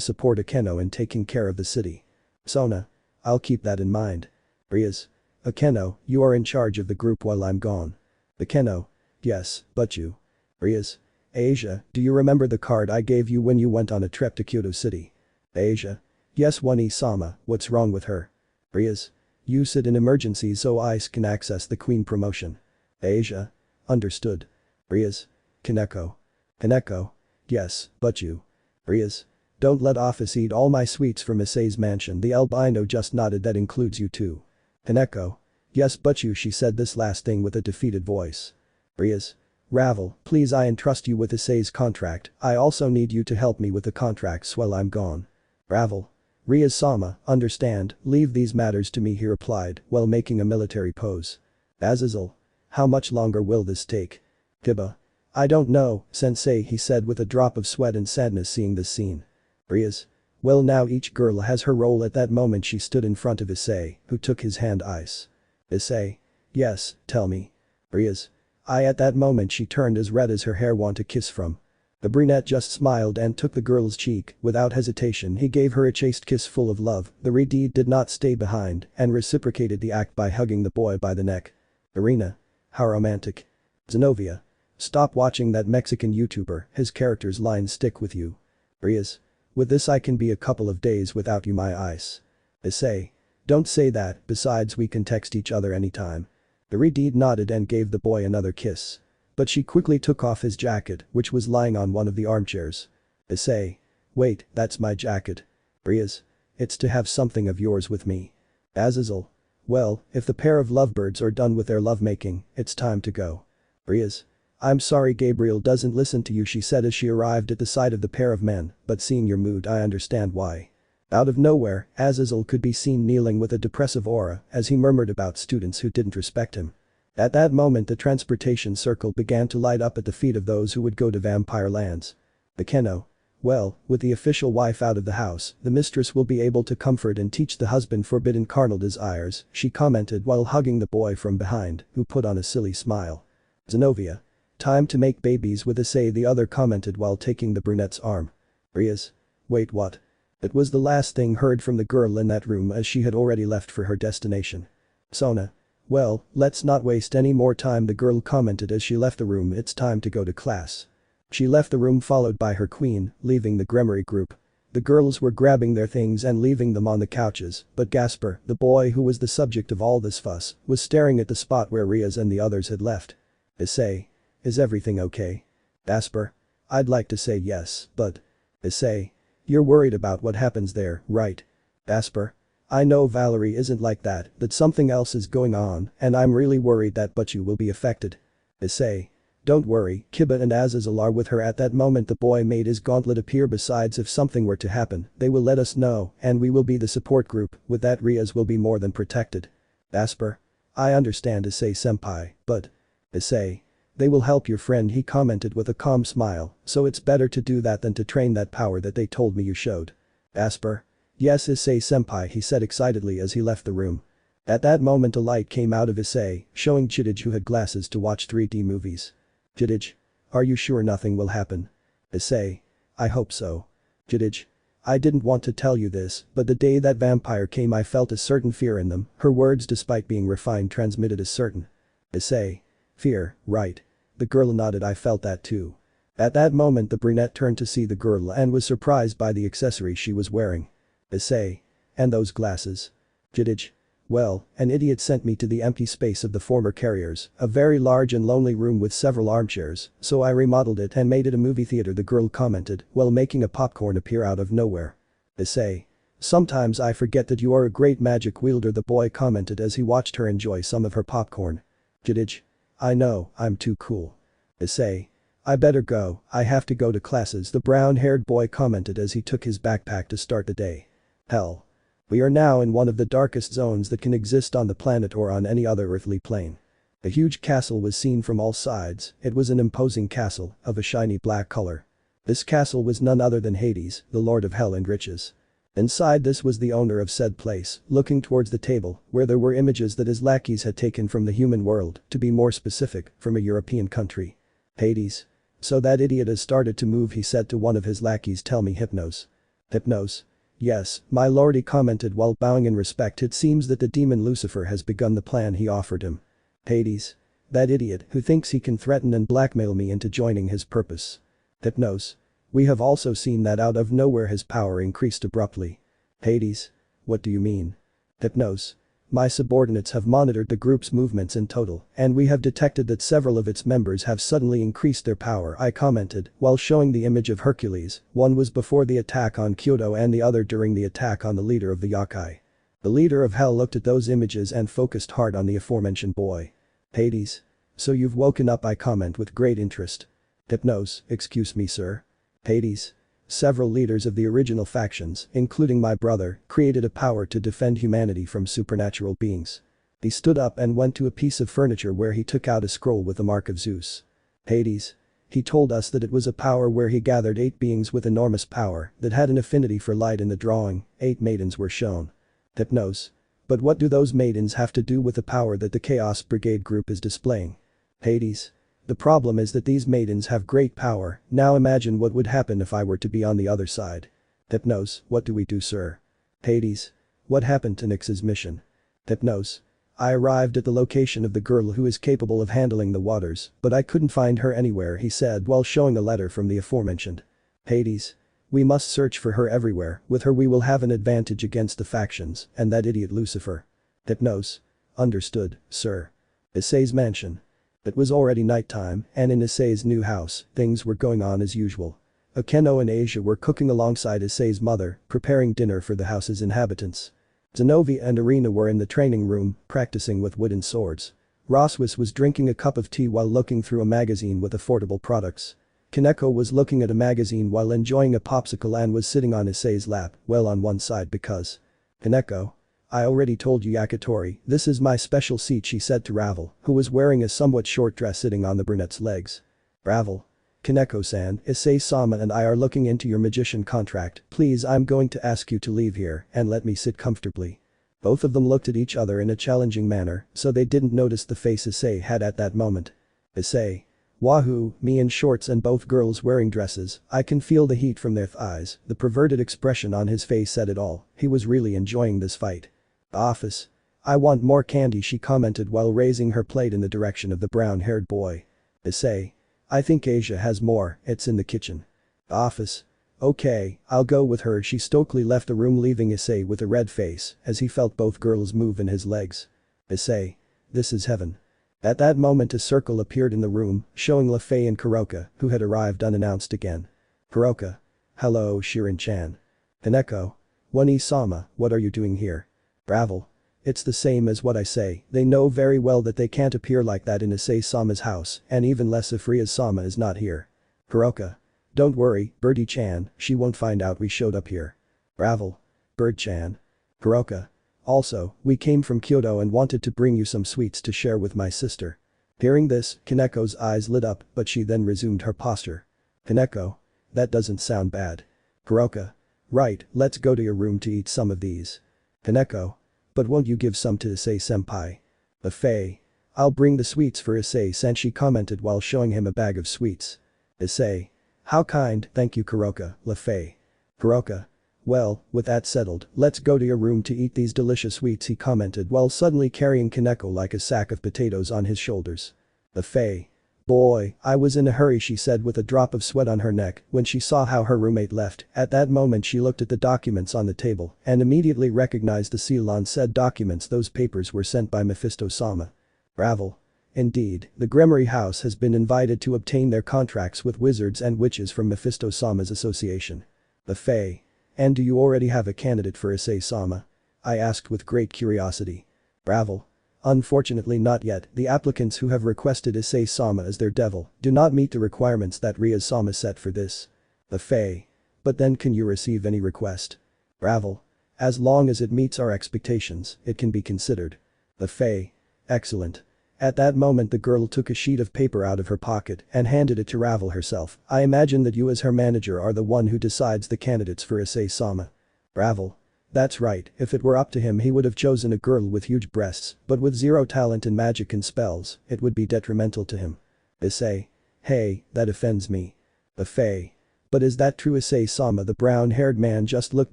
[SPEAKER 2] support Akeno in taking care of the city. Sona. I'll keep that in mind. Rias. Akeno, you are in charge of the group while I'm gone. Akeno. Yes, but you. Rias. Asia, do you remember the card I gave you when you went on a trip to Kyoto City? Asia. Yes, One-sama, what's wrong with her? Rias. Use it in emergencies so Ice can access the queen promotion. Asia. Understood. Rias. Kaneko. Kaneko. Yes, but you. Rias. Don't let Office eat all my sweets from Issei's mansion. The albino just nodded. That includes you too. Kaneko. Yes, but you, she said this last thing with a defeated voice. Rias. Ravel, please, I entrust you with Issei's contract. I also need you to help me with the contracts while I'm gone. Ravel. Rias-sama, understand, leave these matters to me, he replied while making a military pose. Azazel. How much longer will this take? Kuoh. I don't know, sensei, he said with a drop of sweat and sadness seeing this scene. Rias. Well, now each girl has her role. At that moment she stood in front of Issei, who took his hand. Ice. Issei. Yes, tell me. Rias. At that moment she turned as red as her hair. Want a kiss from? The brunette just smiled and took the girl's cheek. Without hesitation he gave her a chaste kiss full of love. The Redeed did not stay behind and reciprocated the act by hugging the boy by the neck. Irina. How romantic. Zenobia. Stop watching that Mexican YouTuber, his character's lines stick with you. Rias. With this I can be a couple of days without you, my Ice. Issei. Don't say that, besides we can text each other anytime. The Redeed nodded and gave the boy another kiss. But she quickly took off his jacket, which was lying on one of the armchairs. Issei. Wait, that's my jacket. Rias. It's to have something of yours with me. Azazel. Well, if the pair of lovebirds are done with their lovemaking, it's time to go. Rias. I'm sorry Gabriel doesn't listen to you, she said as she arrived at the side of the pair of men, but seeing your mood I understand why. Out of nowhere, Azazel could be seen kneeling with a depressive aura as he murmured about students who didn't respect him. At that moment the transportation circle began to light up at the feet of those who would go to Vampire Lands. Akeno. Well, with the official wife out of the house, the mistress will be able to comfort and teach the husband forbidden carnal desires, she commented while hugging the boy from behind, who put on a silly smile. Zenobia. Time to make babies with Issei, the other commented while taking the brunette's arm. Rias. Wait, what? It was the last thing heard from the girl in that room as she had already left for her destination. Sona. Well, let's not waste any more time, the girl commented as she left the room. It's time to go to class. She left the room followed by her queen, leaving the Gremory group. The girls were grabbing their things and leaving them on the couches, but Gasper, the boy who was the subject of all this fuss, was staring at the spot where Rias and the others had left. Issei. Is everything okay? Gasper. I'd like to say yes, but. Issei. You're worried about what happens there, right? Gasper. I know Valerie isn't like that something else is going on, and I'm really worried that but you will be affected. Issei. Don't worry, Kuoh and Azazel are with her. At that moment the boy made his gauntlet appear. Besides, if something were to happen, they will let us know and we will be the support group. With that Rias will be more than protected. Gasper. I understand, Issei-senpai, but. Issei. They will help your friend, he commented with a calm smile, so it's better to do that than to train that power that they told me you showed. Gasper. Yes, Issei-senpai, he said excitedly as he left the room. At that moment a light came out of Issei, showing Chidij, who had glasses to watch 3D movies. Chidij. Are you sure nothing will happen? Issei. I hope so. Chidij. I didn't want to tell you this, but the day that vampire came I felt a certain fear in them. Her words, despite being refined, transmitted a certain. Issei. Fear, right. The girl nodded. I felt that too. At that moment the brunette turned to see the girl and was surprised by the accessory she was wearing. Issei. And those glasses? Jidij. Well, an idiot sent me to the empty space of the former carriers, a very large and lonely room with several armchairs, so I remodeled it and made it a movie theater, the girl commented while making a popcorn appear out of nowhere. Issei. Sometimes I forget that you are a great magic wielder, the boy commented as he watched her enjoy some of her popcorn. Jidij. I know, I'm too cool. Issei. I better go, I have to go to classes, the brown-haired boy commented as he took his backpack to start the day. Hell. We are now in one of the darkest zones that can exist on the planet or on any other earthly plane. A huge castle was seen from all sides. It was an imposing castle, of a shiny black color. This castle was none other than Hades, the lord of hell and riches. Inside this was the owner of said place, looking towards the table, where there were images that his lackeys had taken from the human world, to be more specific, from a European country. Hades. So that idiot has started to move, he said to one of his lackeys. Tell me, Hypnos. Hypnos. Yes, my lord, he commented while bowing in respect. It seems that the demon Lucifer has begun the plan he offered him. Hades. That idiot who thinks he can threaten and blackmail me into joining his purpose. Hypnos. We have also seen that out of nowhere his power increased abruptly. Hades. What do you mean? Hypnos. My subordinates have monitored the group's movements in total, and we have detected that several of its members have suddenly increased their power, I commented while showing the image of Hercules. One was before the attack on Hyoudou and the other during the attack on the leader of the yokai. The leader of hell looked at those images and focused hard on the aforementioned boy. Hades. So you've woken up, I comment with great interest. Hypnos. Excuse me, sir. Hades. Several leaders of the original factions, including my brother, created a power to defend humanity from supernatural beings. He stood up and went to a piece of furniture where he took out a scroll with the mark of Zeus. Hades. He told us that it was a power where he gathered 8 beings with enormous power that had an affinity for light. In the drawing, 8 maidens were shown. Hypnos. But what do those maidens have to do with the power that the Chaos Brigade group is displaying? Hades. The problem is that these maidens have great power. Now imagine what would happen if I were to be on the other side. Hypnos. What do we do, sir? Hades. What happened to Nyx's mission? Hypnos. I arrived at the location of the girl who is capable of handling the waters, but I couldn't find her anywhere, he said while showing a letter from the aforementioned. Hades. We must search for her everywhere. With her we will have an advantage against the factions and that idiot Lucifer. Hypnos. Understood, sir. Issei's mansion. It was already nighttime, and in Issei's new house, things were going on as usual. Akeno and Asia were cooking alongside Issei's mother, preparing dinner for the house's inhabitants. Zenobia and Irina were in the training room, practicing with wooden swords. Roswis was drinking a cup of tea while looking through a magazine with affordable products. Kaneko was looking at a magazine while enjoying a popsicle and was sitting on Issei's lap, well on one side because. Kaneko. I already told you, Yakitori, this is my special seat, she said to Ravel, who was wearing a somewhat short dress sitting on the brunette's legs. Ravel. Kaneko-san, Issei-sama and I are looking into your magician contract. Please, I'm going to ask you to leave here and let me sit comfortably. Both of them looked at each other in a challenging manner, so they didn't notice the face Issei had at that moment. Issei. Wahoo, me in shorts and both girls wearing dresses, I can feel the heat from their thighs. The perverted expression on his face said it all. He was really enjoying this fight. Office. I want more candy, she commented while raising her plate in the direction of the brown-haired boy. Issei. I think Asia has more, it's in the kitchen. Office. Okay, I'll go with her. She stokily left the room, leaving Issei with a red face as he felt both girls move in his legs. Issei. This is heaven. At that moment a circle appeared in the room, showing Lefei and Kuroka, who had arrived unannounced again. Kuroka. Hello, Shirin-chan. Hineko. Wani-sama, what are you doing here? Ravel. It's the same as what I say, they know very well that they can't appear like that in Issei-sama's house, and even less if Rias-sama is not here. Kuroka. Don't worry, Birdie-chan, she won't find out we showed up here. Ravel. Bird-chan. Kuroka. Also, we came from Kyoto and wanted to bring you some sweets to share with my sister. Hearing this, Kaneko's eyes lit up, but she then resumed her posture. Kaneko. That doesn't sound bad. Kuroka. Right, let's go to your room to eat some of these. Kaneko. But won't you give some to Issei-senpai? Lefei. I'll bring the sweets for Issei-san, she commented while showing him a bag of sweets. Issei. How kind, thank you Kuroka, Lefei. Kuroka. Well, with that settled, let's go to your room to eat these delicious sweets, he commented while suddenly carrying Kaneko like a sack of potatoes on his shoulders. Lefei. Boy, I was in a hurry, she said with a drop of sweat on her neck when she saw how her roommate left. At that moment she looked at the documents on the table and immediately recognized the seal on said documents. Those papers were sent by Mephisto-sama. Ravel. Indeed, the Gremory house has been invited to obtain their contracts with wizards and witches from Mephisto-sama's association. The Fae. And do you already have a candidate for Issei-sama? I asked with great curiosity. Ravel. Unfortunately not yet. The applicants who have requested Issei-sama as their devil do not meet the requirements that Rias-sama set for this. The Fae. But then can you receive any request? Ravel. As long as it meets our expectations, it can be considered. The Fae. Excellent. At that moment the girl took a sheet of paper out of her pocket and handed it to Ravel herself. I imagine that you as her manager are the one who decides the candidates for Issei-sama. Ravel. That's right, if it were up to him he would have chosen a girl with huge breasts, but with zero talent in magic and spells, it would be detrimental to him. Issei. Hey, that offends me. The Fae. But is that true? Issei-sama, the brown-haired man just looked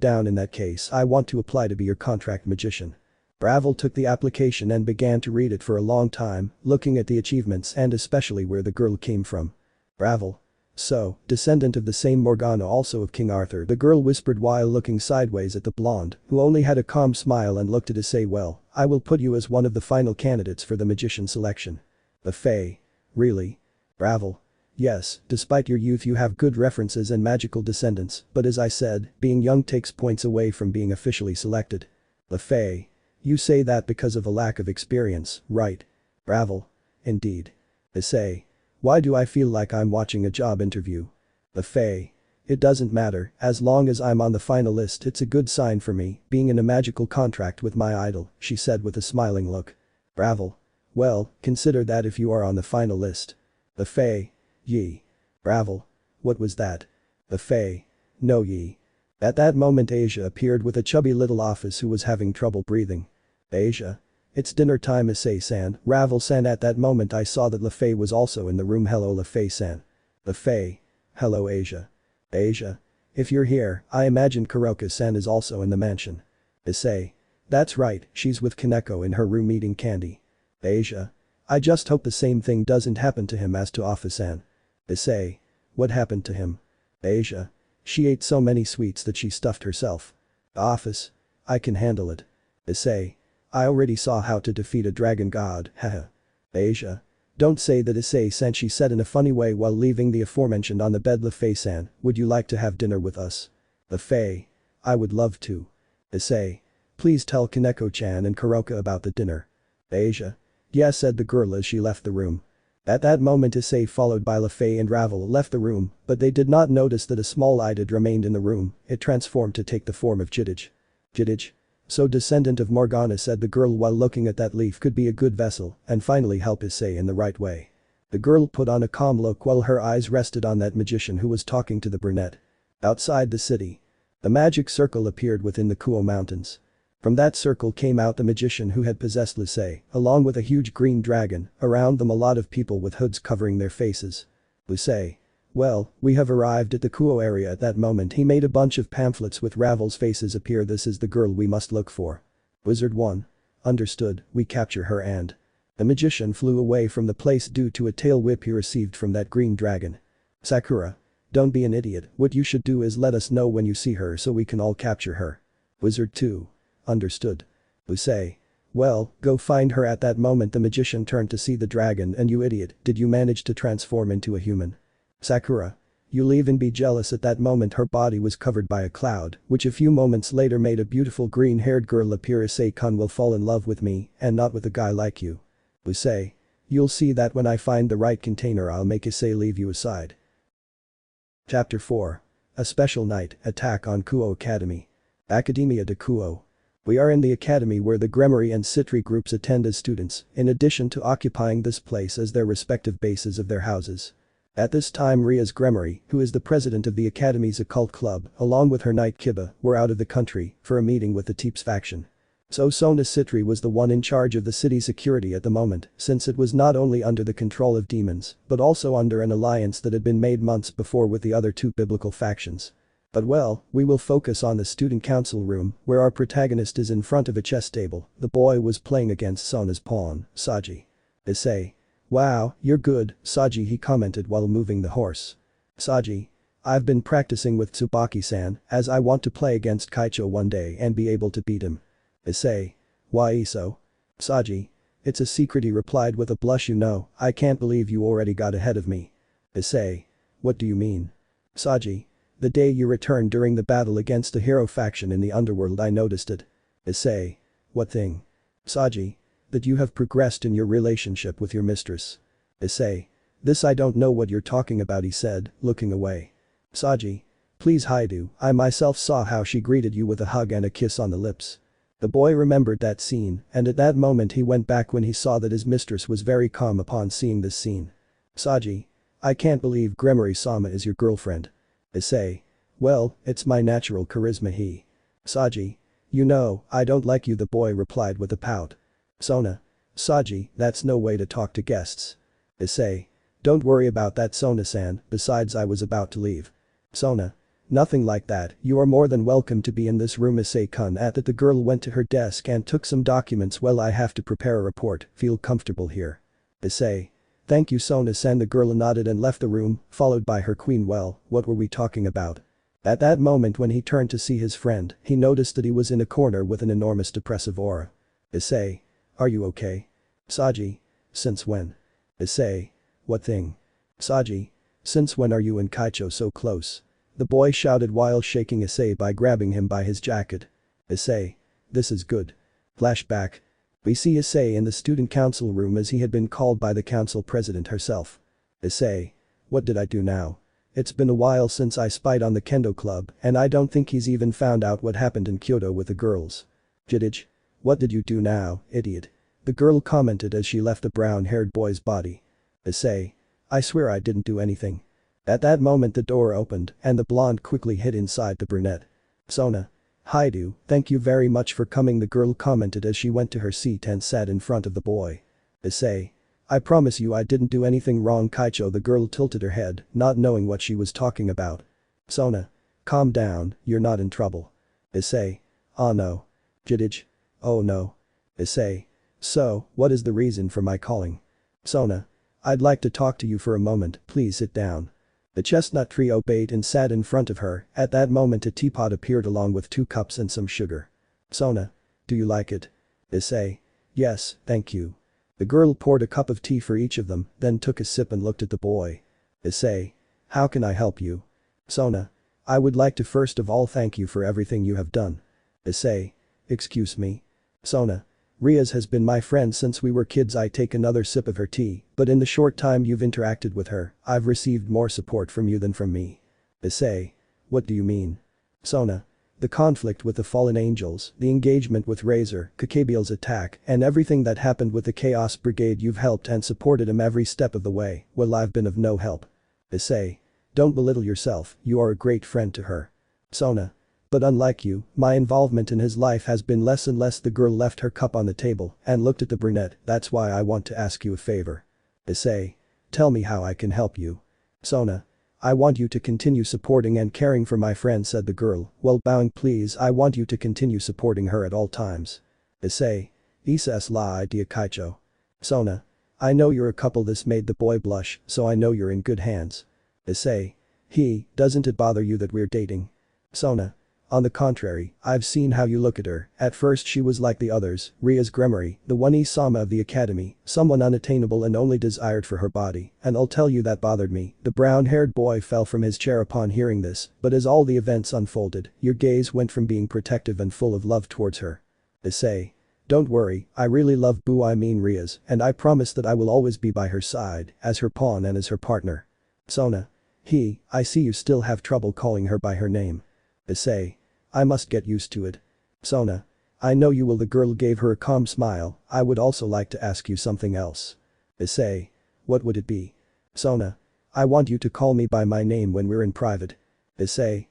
[SPEAKER 2] down. In that case I want to apply to be your contract magician. Ravel took the application and began to read it for a long time, looking at the achievements and especially where the girl came from. Ravel. So, descendant of the same Morgana, also of King Arthur, the girl whispered while looking sideways at the blonde, who only had a calm smile and looked at Issei. Well, I will put you as one of the final candidates for the magician selection. The Fae. Really? Ravel. Yes, despite your youth you have good references and magical descendants, but as I said, being young takes points away from being officially selected. The Fae. You say that because of a lack of experience, right? Ravel. Indeed. Issei. Why do I feel like I'm watching a job interview? The Fae. It doesn't matter, as long as I'm on the final list it's a good sign for me, being in a magical contract with my idol, she said with a smiling look. Ravel. Well, consider that if you are on the final list. The Fae. Ye. Ravel. What was that? The Fae. No ye. At that moment Asia appeared with a chubby little office who was having trouble breathing. Asia. It's dinner time, Issei-san. Ravel-san. At that moment I saw that LaFay was also in the room. Hello LaFay-san. LaFay. Hello Asia. Asia. If you're here, I imagine Kuroka-san is also in the mansion. Issei. That's right, she's with Kaneko in her room eating candy. Asia. I just hope the same thing doesn't happen to him as to Office-san. Issei. What happened to him? Asia. She ate so many sweets that she stuffed herself. Office. I can handle it. Issei. I already saw how to defeat a dragon god, haha. Asia. Don't say that, Issei-san, she said in a funny way while leaving the aforementioned on the bed. LaFay-san, would you like to have dinner with us? LaFay. I would love to. Issei. Please tell Kaneko-chan and Kuroka about the dinner. Asia. Yes, said the girl as she left the room. At that moment Issei followed by LaFay and Ravel left the room, but they did not notice that a small idol remained in the room. It transformed to take the form of Jiddage. Jiddage? So descendant of Morgana, said the girl while looking at that leaf, could be a good vessel and finally help Issei in the right way. The girl put on a calm look while her eyes rested on that magician who was talking to the brunette. Outside the city. The magic circle appeared within the Kuoh mountains. From that circle came out the magician who had possessed Issei, along with a huge green dragon, around them a lot of people with hoods covering their faces. Issei. Well, we have arrived at the Kuoh area. At that moment he made a bunch of pamphlets with Ravel's faces appear. This is the girl we must look for. Wizard 1. Understood, we capture her and… The magician flew away from the place due to a tail whip he received from that green dragon. Sakura. Don't be an idiot, what you should do is let us know when you see her so we can all capture her. Wizard 2. Understood. Issei. Well, go find her. At that moment the magician turned to see the dragon. And you idiot, did you manage to transform into a human? Sakura. You'll even be jealous. At that moment her body was covered by a cloud, which a few moments later made a beautiful green-haired girl appear. Issei-kun will fall in love with me and not with a guy like you. Issei. You'll see that when I find the right container I'll make Issei leave you aside. Chapter 4. A Special Night, Attack on Kuoh Academy. Academia de Kuoh. We are in the academy where the Gremory and Sitri groups attend as students, in addition to occupying this place as their respective bases of their houses. At this time Rias Gremory, who is the president of the academy's occult club, along with her knight Kiba, were out of the country for a meeting with the Teeps faction. So Sona Sitri was the one in charge of the city's security at the moment, since it was not only under the control of demons, but also under an alliance that had been made months before with the other two biblical factions. But well, we will focus on the student council room, where our protagonist is in front of a chess table. The boy was playing against Sona's pawn, Saji. Issei. Wow, you're good, Saji, he commented while moving the horse. Saji. I've been practicing with Tsubaki-san, as I want to play against Kaicho one day and be able to beat him. Issei. Why so? Saji. It's a secret, he replied with a blush. You know, I can't believe you already got ahead of me. Issei. What do you mean? Saji. The day you returned during the battle against the hero faction in the underworld, I noticed it. Issei. What thing? Saji. That you have progressed in your relationship with your mistress. Issei. This I don't know what you're talking about, he said, looking away. Saji. Please Hyoudou, I myself saw how she greeted you with a hug and a kiss on the lips. The boy remembered that scene, and at that moment he went back when he saw that his mistress was very calm upon seeing this scene. Saji. I can't believe Gremory-sama is your girlfriend. Issei. Well, it's my natural charisma, he. Saji. You know, I don't like you, the boy replied with a pout. Sona. Saji, that's no way to talk to guests. Issei. Don't worry about that, Sona-san, besides I was about to leave. Sona. Nothing like that, you are more than welcome to be in this room. Issei-kun. At that the girl went to her desk and took some documents. Well, I have to prepare a report, feel comfortable here. Issei. Thank you, Sona-san. The girl nodded and left the room, followed by her queen. Well, what were we talking about? At that moment when he turned to see his friend, he noticed that he was in a corner with an enormous depressive aura. Issei. Are you okay? Saji. Since when? Issei. What thing? Saji. Since when are you and Kaicho so close? The boy shouted while shaking Issei by grabbing him by his jacket. Issei. This is good. Flashback. We see Issei in the student council room as he had been called by the council president herself. Issei. What did I do now? It's been a while since I spied on the kendo club and I don't think he's even found out what happened in Kyoto with the girls. Jidij. What did you do now, idiot? The girl commented as she left the brown-haired boy's body. Issei. I swear I didn't do anything. At that moment the door opened and the blonde quickly hid inside the brunette. Sona. Hyoudou, thank you very much for coming, the girl commented as she went to her seat and sat in front of the boy. Issei. I promise you I didn't do anything wrong, Kaicho. The girl tilted her head, not knowing what she was talking about. Sona. Calm down, you're not in trouble. Issei. Oh no. Jidij. Oh no. Issei. So, what is the reason for my calling? Sona. I'd like to talk to you for a moment, please sit down. The chestnut trio obeyed and sat in front of her. At that moment a teapot appeared along with 2 cups and some sugar. Sona. Do you like it? Issei. Yes, thank you. The girl poured a cup of tea for each of them, then took a sip and looked at the boy. Issei. How can I help you? Sona. I would like to first of all thank you for everything you have done. Issei. Excuse me. Sona. Rias has been my friend since we were kids. I take another sip of her tea, but in the short time you've interacted with her, I've received more support from you than from me. Issei. What do you mean? Sona. The conflict with the fallen angels, the engagement with Razor, Gabriel's attack, and everything that happened with the Chaos Brigade. You've helped and supported him every step of the way. Well, I've been of no help. Issei. Don't belittle yourself, you are a great friend to her. Sona. But unlike you, my involvement in his life has been less and less. The girl left her cup on the table and looked at the brunette. That's why I want to ask you a favor. Issei. Tell me how I can help you. Sona. I want you to continue supporting and caring for my friend, said the girl, while bowing. Please, I want you to continue supporting her at all times. Issei. Isa's la idea, Kaicho. Sona. I know you're a couple. This made the boy blush, so I know you're in good hands. Issei. Doesn't it bother you that we're dating? Sona. On the contrary, I've seen how you look at her. At first she was like the others, Rias Gremory, the one Isama of the academy, someone unattainable and only desired for her body, and I'll tell you that bothered me. The brown-haired boy fell from his chair upon hearing this, but as all the events unfolded, your gaze went from being protective and full of love towards her. Issei. Don't worry, I really love Rias, and I promise that I will always be by her side, as her pawn and as her partner. Sona. I see you still have trouble calling her by her name. Issei. I must get used to it. Sona. I know you will. The girl gave her a calm smile. I would also like to ask you something else. Issei. What would it be? Sona. I want you to call me by my name when we're in private. Issei.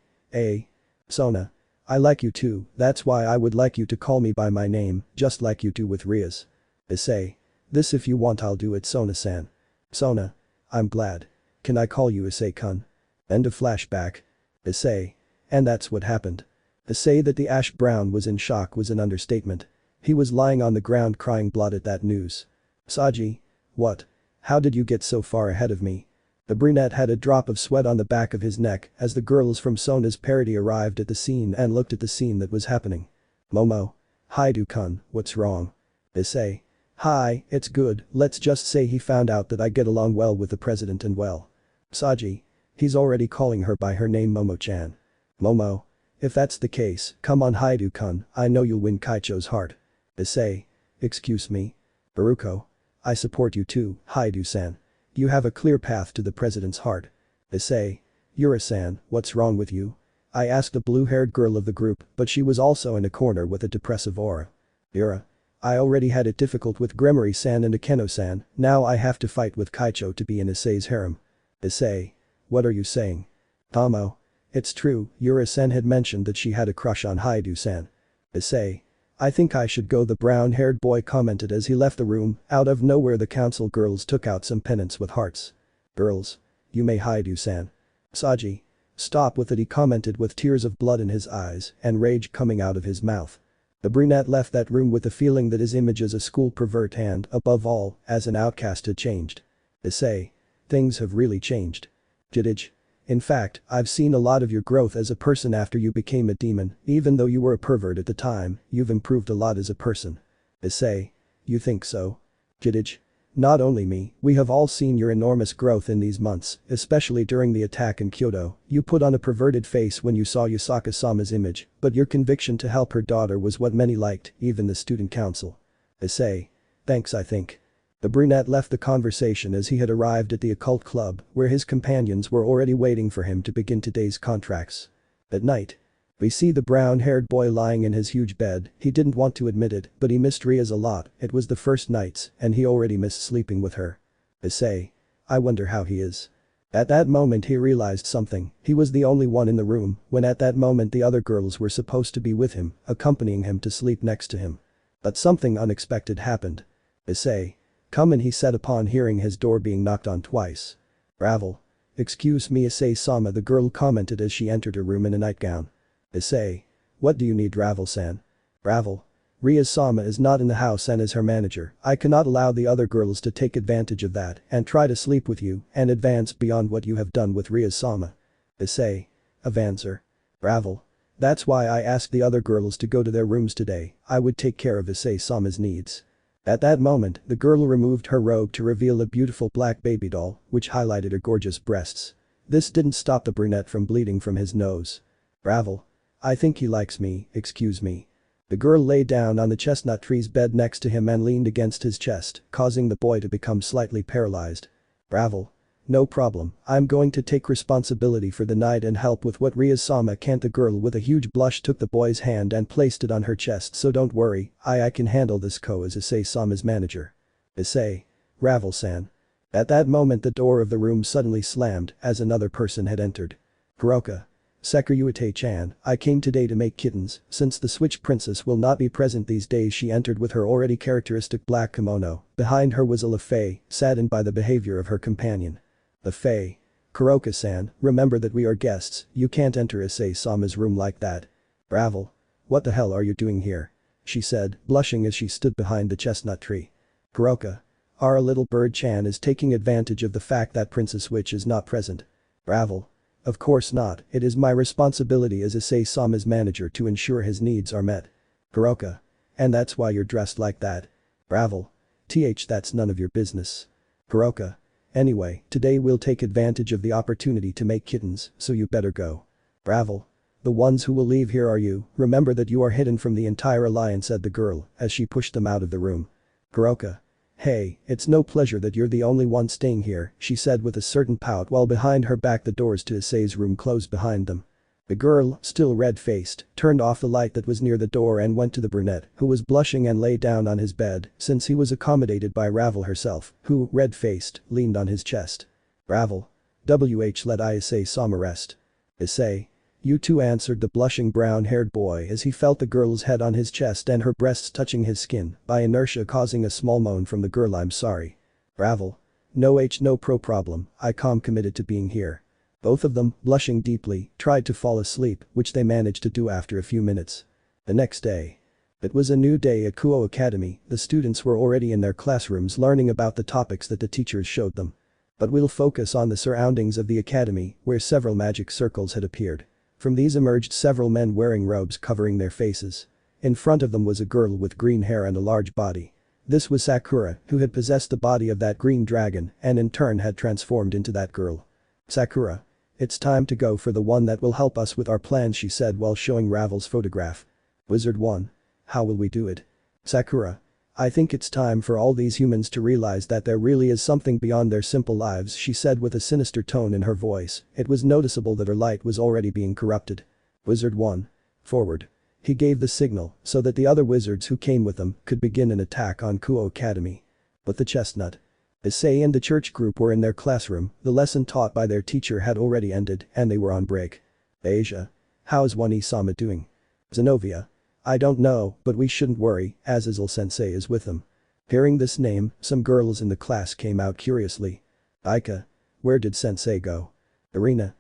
[SPEAKER 2] Sona. I like you too, that's why I would like you to call me by my name, just like you do with Rias. Issei. This if you want I'll do it, Sona-san. Sona. I'm glad. Can I call you Issei-kun? End of flashback. Issei. And that's what happened. To say that the Ash Brown was in shock was an understatement. He was lying on the ground crying blood at that news. Saji. What? How did you get so far ahead of me? The brunette had a drop of sweat on the back of his neck as the girls from Sona's parody arrived at the scene and looked at the scene that was happening. Momo. Hyoudou-kun, what's wrong? Issei. Hi, it's good, let's just say he found out that I get along well with the president and well. Saji. He's already calling her by her name Momo-chan. Momo. If that's the case, come on Hyoudou-kun, I know you'll win Kaicho's heart. Issei. Excuse me. Baruko. I support you too, Hyoudou-san. You have a clear path to the president's heart. Issei. Yura-san, what's wrong with you? I asked the blue-haired girl of the group, but she was also in a corner with a depressive aura. Yura. I already had it difficult with Gremory-san and Akeno-san, now I have to fight with Kaicho to be in Issei's harem. Issei. What are you saying? Tomo. It's true, Yura-san had mentioned that she had a crush on Hyoudou-san. Issei. I think I should go, the brown-haired boy commented as he left the room. Out of nowhere the council girls took out some pennants with hearts. Girls. You may Hyoudou-san. Saji. Stop with it, he commented with tears of blood in his eyes and rage coming out of his mouth. The brunette left that room with the feeling that his image as a school pervert and, above all, as an outcast had changed. Issei. Things have really changed. Jidij. In fact, I've seen a lot of your growth as a person after you became a demon, even though you were a pervert at the time, you've improved a lot as a person. Issei. You think so? Jidij. Not only me, we have all seen your enormous growth in these months, especially during the attack in Kyoto. You put on a perverted face when you saw Yusaka-sama's image, but your conviction to help her daughter was what many liked, even the student council. Issei. Thanks, I think. The brunette left the conversation as he had arrived at the occult club, where his companions were already waiting for him to begin today's contracts. At night. We see the brown-haired boy lying in his huge bed. He didn't want to admit it, but he missed Rias a lot. It was the first nights, and he already missed sleeping with her. Issei. I wonder how he is. At that moment he realized something. He was the only one in the room, when at that moment the other girls were supposed to be with him, accompanying him to sleep next to him. But something unexpected happened. Issei. Come in, he said upon hearing his door being knocked on twice. Ravel. Excuse me, Issei-sama, the girl commented as she entered her room in a nightgown. Issei. What do you need, Ravel-san? Ravel. Rias-sama is not in the house and is her manager. I cannot allow the other girls to take advantage of that and try to sleep with you and advance beyond what you have done with Rias-sama. Issei. Avancer. Ravel. That's why I asked the other girls to go to their rooms today. I would take care of Issei-sama's needs. At that moment, the girl removed her robe to reveal a beautiful black baby doll, which highlighted her gorgeous breasts. This didn't stop the brunette from bleeding from his nose. Ravel. I think he likes me, excuse me. The girl lay down on the chestnut tree's bed next to him and leaned against his chest, causing the boy to become slightly paralyzed. Ravel. No problem, I'm going to take responsibility for the night and help with what Rias-sama can't. The girl with a huge blush took the boy's hand and placed it on her chest. So don't worry, I can handle this. Kuoh is Issei-sama's manager. Issei. Ravel-san. At that moment the door of the room suddenly slammed as another person had entered. Kuroka. Sekiryuutei-chan, I came today to make kittens, since the Switch Princess will not be present these days. She entered with her already characteristic black kimono. Behind her was a Fae, saddened by the behavior of her companion. The Fae. Kuroka-san, remember that we are guests, you can't enter Issei-sama's room like that. Ravel. What the hell are you doing here? She said, blushing as she stood behind the chestnut tree. Kuroka. Our little bird-chan is taking advantage of the fact that Princess Witch is not present. Ravel. Of course not, it is my responsibility as Issei-sama's manager to ensure his needs are met. Kuroka. And that's why you're dressed like that. Ravel. That's none of your business. Kuroka. Anyway, today we'll take advantage of the opportunity to make kittens, so you better go. Ravel. The ones who will leave here are you, remember that you are hidden from the entire alliance, said the girl as she pushed them out of the room. Kuroka. Hey, it's no pleasure that you're the only one staying here, she said with a certain pout while behind her back the doors to Issei's room closed behind them. The girl, still red-faced, turned off the light that was near the door and went to the brunette, who was blushing, and lay down on his bed, since he was accommodated by Ravel herself, who, red-faced, leaned on his chest. Ravel. Let Issei-sama rest. Issei. You too, answered the blushing brown-haired boy as he felt the girl's head on his chest and her breasts touching his skin, by inertia causing a small moan from the girl. I'm sorry. Ravel. No problem, I'm committed to being here. Both of them, blushing deeply, tried to fall asleep, which they managed to do after a few minutes. The next day. It was a new day at Kuoh Academy, the students were already in their classrooms learning about the topics that the teachers showed them. But we'll focus on the surroundings of the academy, where several magic circles had appeared. From these emerged several men wearing robes covering their faces. In front of them was a girl with green hair and a large body. This was Sakura, who had possessed the body of that green dragon and in turn had transformed into that girl. "Sakura. It's time to go for the one that will help us with our plans," she said while showing Ravel's photograph. "Wizard 1. How will we do it?" "Sakura. I think it's time for all these humans to realize that there really is something beyond their simple lives," she said with a sinister tone in her voice. It was noticeable that her light was already being corrupted. "Wizard 1. Forward." He gave the signal so that the other wizards who came with them could begin an attack on Kuoh Academy. But the chestnut, Issei and the church group were in their classroom, the lesson taught by their teacher had already ended and they were on break. "Asia. How's One-Sama doing?" "Zenobia. I don't know, but we shouldn't worry, Azazel Sensei is with them." Hearing this name, some girls in the class came out curiously. "Aika. Where did Sensei go?" "Arena.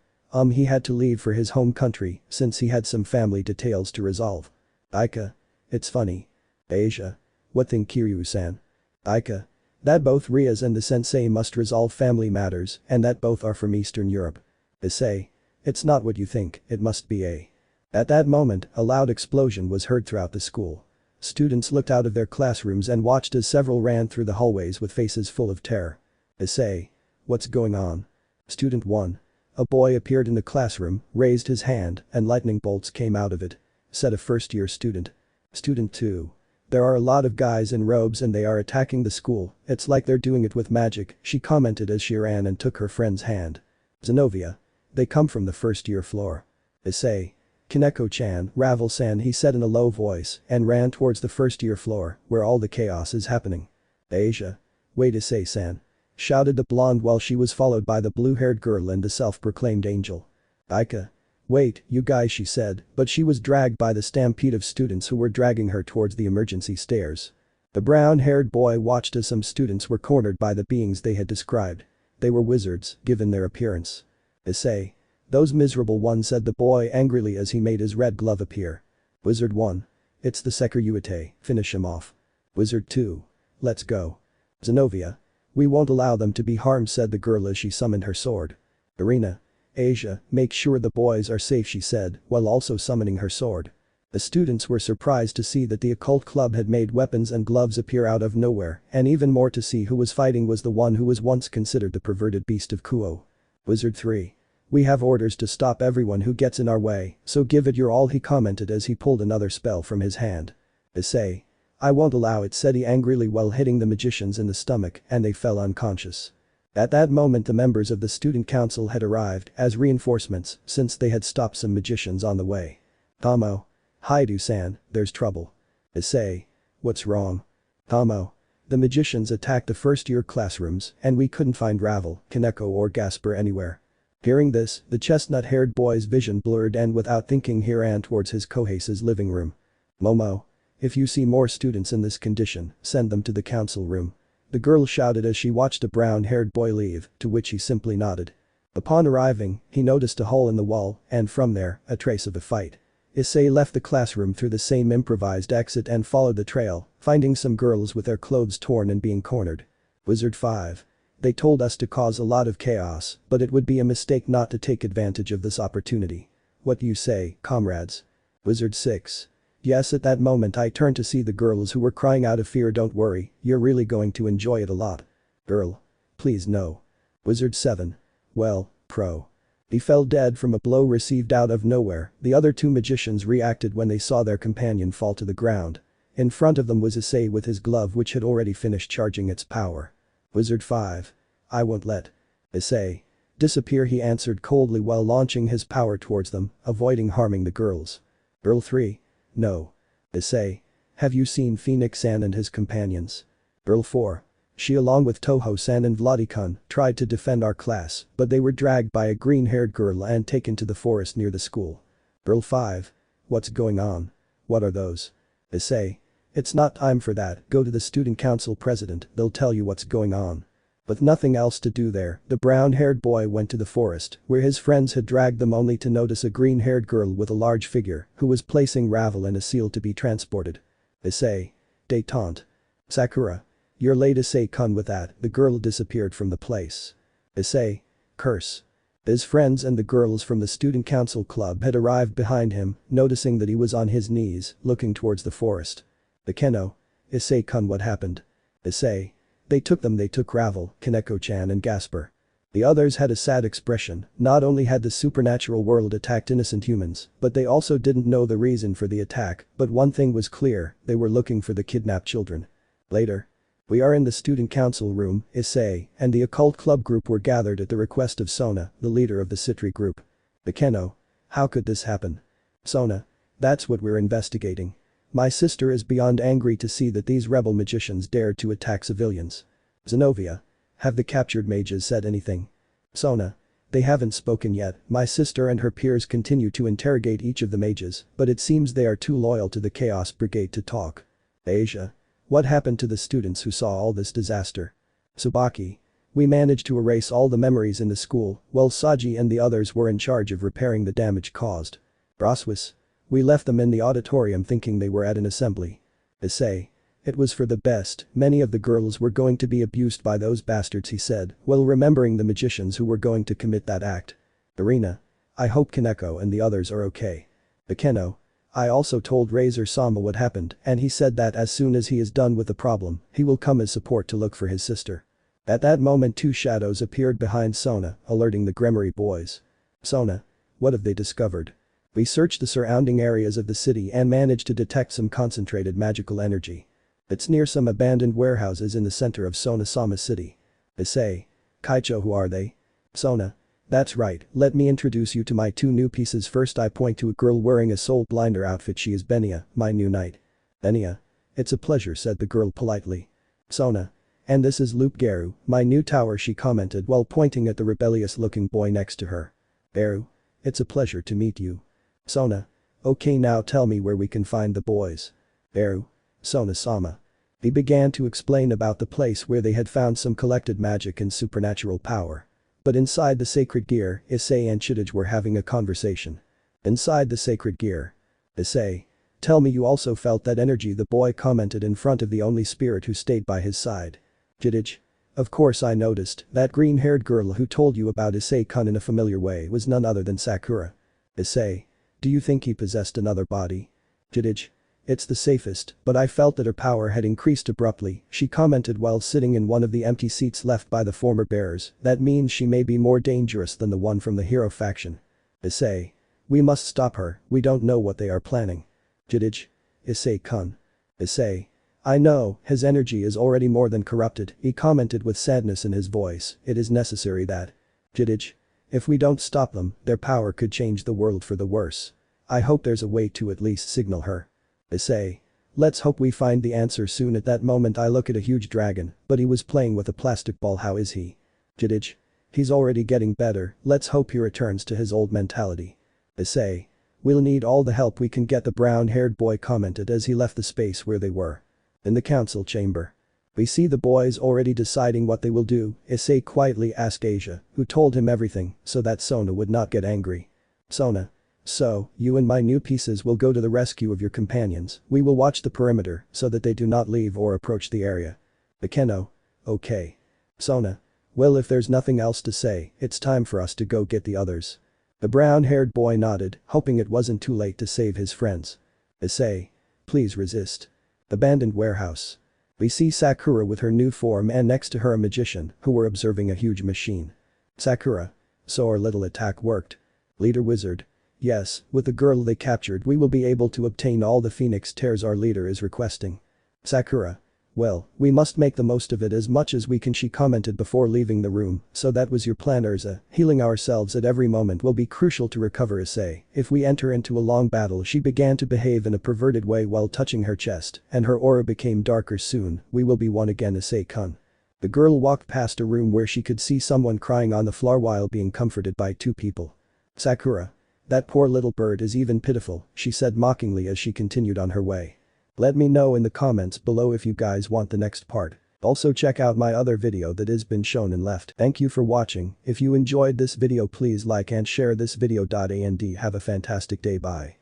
[SPEAKER 2] He had to leave for his home country since he had some family details to resolve." "Aika. It's funny." "Asia. What thing, Kiryu-san?" "Aika. That both Rias and the sensei must resolve family matters and that both are from Eastern Europe." "Issei. It's not what you think, it must be a." At that moment, a loud explosion was heard throughout the school. Students looked out of their classrooms and watched as several ran through the hallways with faces full of terror. "Issei. What's going on?" Student 1. A boy appeared in the classroom, raised his hand, and lightning bolts came out of it. Said a first-year student. Student 2. "There are a lot of guys in robes and they are attacking the school, it's like they're doing it with magic," she commented as she ran and took her friend's hand. "Zenobia. They come from the first-year floor." "Issei. Kaneko-chan, Ravel-san," he said in a low voice and ran towards the first-year floor, where all the chaos is happening. "Asia. Wait, Issei-san," shouted the blonde while she was followed by the blue-haired girl and the self-proclaimed angel. "Aika. Wait, you guys," she said, but she was dragged by the stampede of students who were dragging her towards the emergency stairs. The brown-haired boy watched as some students were cornered by the beings they had described. They were wizards, given their appearance. "Issei. Those miserable ones," said the boy angrily as he made his red glove appear. "Wizard 1. It's the Sekiryuutei, finish him off." "Wizard 2. Let's go." "Zenobia. We won't allow them to be harmed," said the girl as she summoned her sword. "Arena. Asia, make sure the boys are safe," she said, while also summoning her sword. The students were surprised to see that the occult club had made weapons and gloves appear out of nowhere, and even more to see who was fighting was the one who was once considered the perverted beast of Kuoh. "Wizard 3. We have orders to stop everyone who gets in our way, so give it your all," he commented as he pulled another spell from his hand. "Issei. I won't allow it," said he angrily while hitting the magicians in the stomach and they fell unconscious. At that moment the members of the student council had arrived as reinforcements since they had stopped some magicians on the way. "Tomo. Hyoudou-san, there's trouble." "Issei. What's wrong?" "Tomo. The magicians attacked the first-year classrooms and we couldn't find Ravel, Kaneko or Gasper anywhere." Hearing this, the chestnut-haired boy's vision blurred and without thinking he ran towards his Kohei's living room. "Momo. If you see more students in this condition, send them to the council room." The girl shouted as she watched a brown-haired boy leave, to which he simply nodded. Upon arriving, he noticed a hole in the wall and from there, a trace of a fight. Issei left the classroom through the same improvised exit and followed the trail, finding some girls with their clothes torn and being cornered. "Wizard 5. They told us to cause a lot of chaos, but it would be a mistake not to take advantage of this opportunity. What do you say, comrades?" "Wizard 6. Yes." At that moment I turned to see the girls who were crying out of fear. "Don't worry, you're really going to enjoy it a lot." "Girl. Please no." "Wizard 7. Well, pro." He fell dead from a blow received out of nowhere. The other two magicians reacted when they saw their companion fall to the ground. In front of them was Issei with his glove which had already finished charging its power. "Wizard 5. I won't let Issei disappear," he answered coldly while launching his power towards them, avoiding harming the girls. "Girl 3. No. Issei. Have you seen Phoenix-san and his companions?" "Girl 4. She along with Toho-san and Vladikun tried to defend our class, but they were dragged by a green-haired girl and taken to the forest near the school." "Girl 5. What's going on? What are those?" "Issei. It's not time for that, go to the student council president, they'll tell you what's going on." With nothing else to do there, the brown-haired boy went to the forest, where his friends had dragged them only to notice a green-haired girl with a large figure, who was placing Ravel in a seal to be transported. Issei. Détente. Sakura. You're late Issei-kun. With that, the girl disappeared from the place. Issei. Curse. His friends and the girls from the student council club had arrived behind him, noticing that he was on his knees, looking towards the forest. The Kuoh. Issei-kun, what happened? Issei. They took Ravel, Kaneko-chan and Gasper. The others had a sad expression. Not only had the supernatural world attacked innocent humans, but they also didn't know the reason for the attack, but one thing was clear, they were looking for the kidnapped children. Later. We are in the student council room, Issei and the occult club group were gathered at the request of Sona, the leader of the Sitri group. The Kuoh. How could this happen? Sona. That's what we're investigating. My sister is beyond angry to see that these rebel magicians dared to attack civilians. Zenobia. Have the captured mages said anything? Sona. They haven't spoken yet. My sister and her peers continue to interrogate each of the mages, but it seems they are too loyal to the Chaos Brigade to talk. Asia. What happened to the students who saw all this disaster? Tsubaki. We managed to erase all the memories in the school, while Saji and the others were in charge of repairing the damage caused. Roswis. We left them in the auditorium thinking they were at an assembly. Issei. It was for the best, many of the girls were going to be abused by those bastards, he said, while remembering the magicians who were going to commit that act. Irina. I hope Kaneko and the others are okay. The Kuoh. I also told Razor Sama what happened and he said that as soon as he is done with the problem, he will come as support to look for his sister. At that moment two shadows appeared behind Sona, alerting the Gremory boys. Sona. What have they discovered? We searched the surrounding areas of the city and managed to detect some concentrated magical energy. It's near some abandoned warehouses in the center of Sona-sama city. Issei. Kaicho, who are they? Sona. That's right, let me introduce you to my two new pieces. First I point to a girl wearing a soul blinder outfit. She is Benia, my new knight. Benia. It's a pleasure, said the girl politely. Sona. And this is Loop Geru, my new tower, she commented while pointing at the rebellious looking boy next to her. Geru. It's a pleasure to meet you. Sona. Okay, now tell me where we can find the boys. Geru. Sona-sama. He began to explain about the place where they had found some collected magic and supernatural power. But inside the sacred gear, Issei and Chidage were having a conversation. Inside the sacred gear. Issei. Tell me you also felt that energy, the boy commented in front of the only spirit who stayed by his side. Chidage. Of course I noticed, that green-haired girl who told you about Issei-kun in a familiar way was none other than Sakura. Issei. Do you think he possessed another body? Chidage. It's the safest, but I felt that her power had increased abruptly, she commented while sitting in one of the empty seats left by the former bearers. That means she may be more dangerous than the one from the hero faction. Issei. We must stop her, we don't know what they are planning. Chidage. Issei-kun. Issei. I know, his energy is already more than corrupted, he commented with sadness in his voice. It is necessary that. Chidage. If we don't stop them, their power could change the world for the worse. I hope there's a way to at least signal her. Issei. Let's hope we find the answer soon. At that moment I look at a huge dragon, but he was playing with a plastic ball. How is he? Chidage. He's already getting better, let's hope he returns to his old mentality. Issei. We'll need all the help we can get, the brown-haired boy commented as he left the space where they were. In the council chamber. We see the boys already deciding what they will do, Issei quietly asked Asia, who told him everything so that Sona would not get angry. Sona. So, you and my new pieces will go to the rescue of your companions. We will watch the perimeter so that they do not leave or approach the area. The Kuoh. Okay. Sona. Well, if there's nothing else to say, it's time for us to go get the others. The brown-haired boy nodded, hoping it wasn't too late to save his friends. Issei. Please resist. Abandoned warehouse. We see Sakura with her new form and next to her a magician who were observing a huge machine. Sakura. So our little attack worked. Leader Wizard. Yes, with the girl they captured we will be able to obtain all the Phoenix tears our leader is requesting. Sakura. Well, we must make the most of it as much as we can, she commented before leaving the room. So that was your plan, Urza. Healing ourselves at every moment will be crucial to recover Issei. If we enter into a long battle, she began to behave in a perverted way while touching her chest, and her aura became darker. Soon, we will be one again, Issei-kun. The girl walked past a room where she could see someone crying on the floor while being comforted by two people. Sakura. That poor little bird is even pitiful, she said mockingly as she continued on her way. Let me know in the comments below if you guys want the next part. Also check out my other video that has been shown and left. Thank you for watching. If you enjoyed this video please like and share this video. And have a fantastic day. Bye.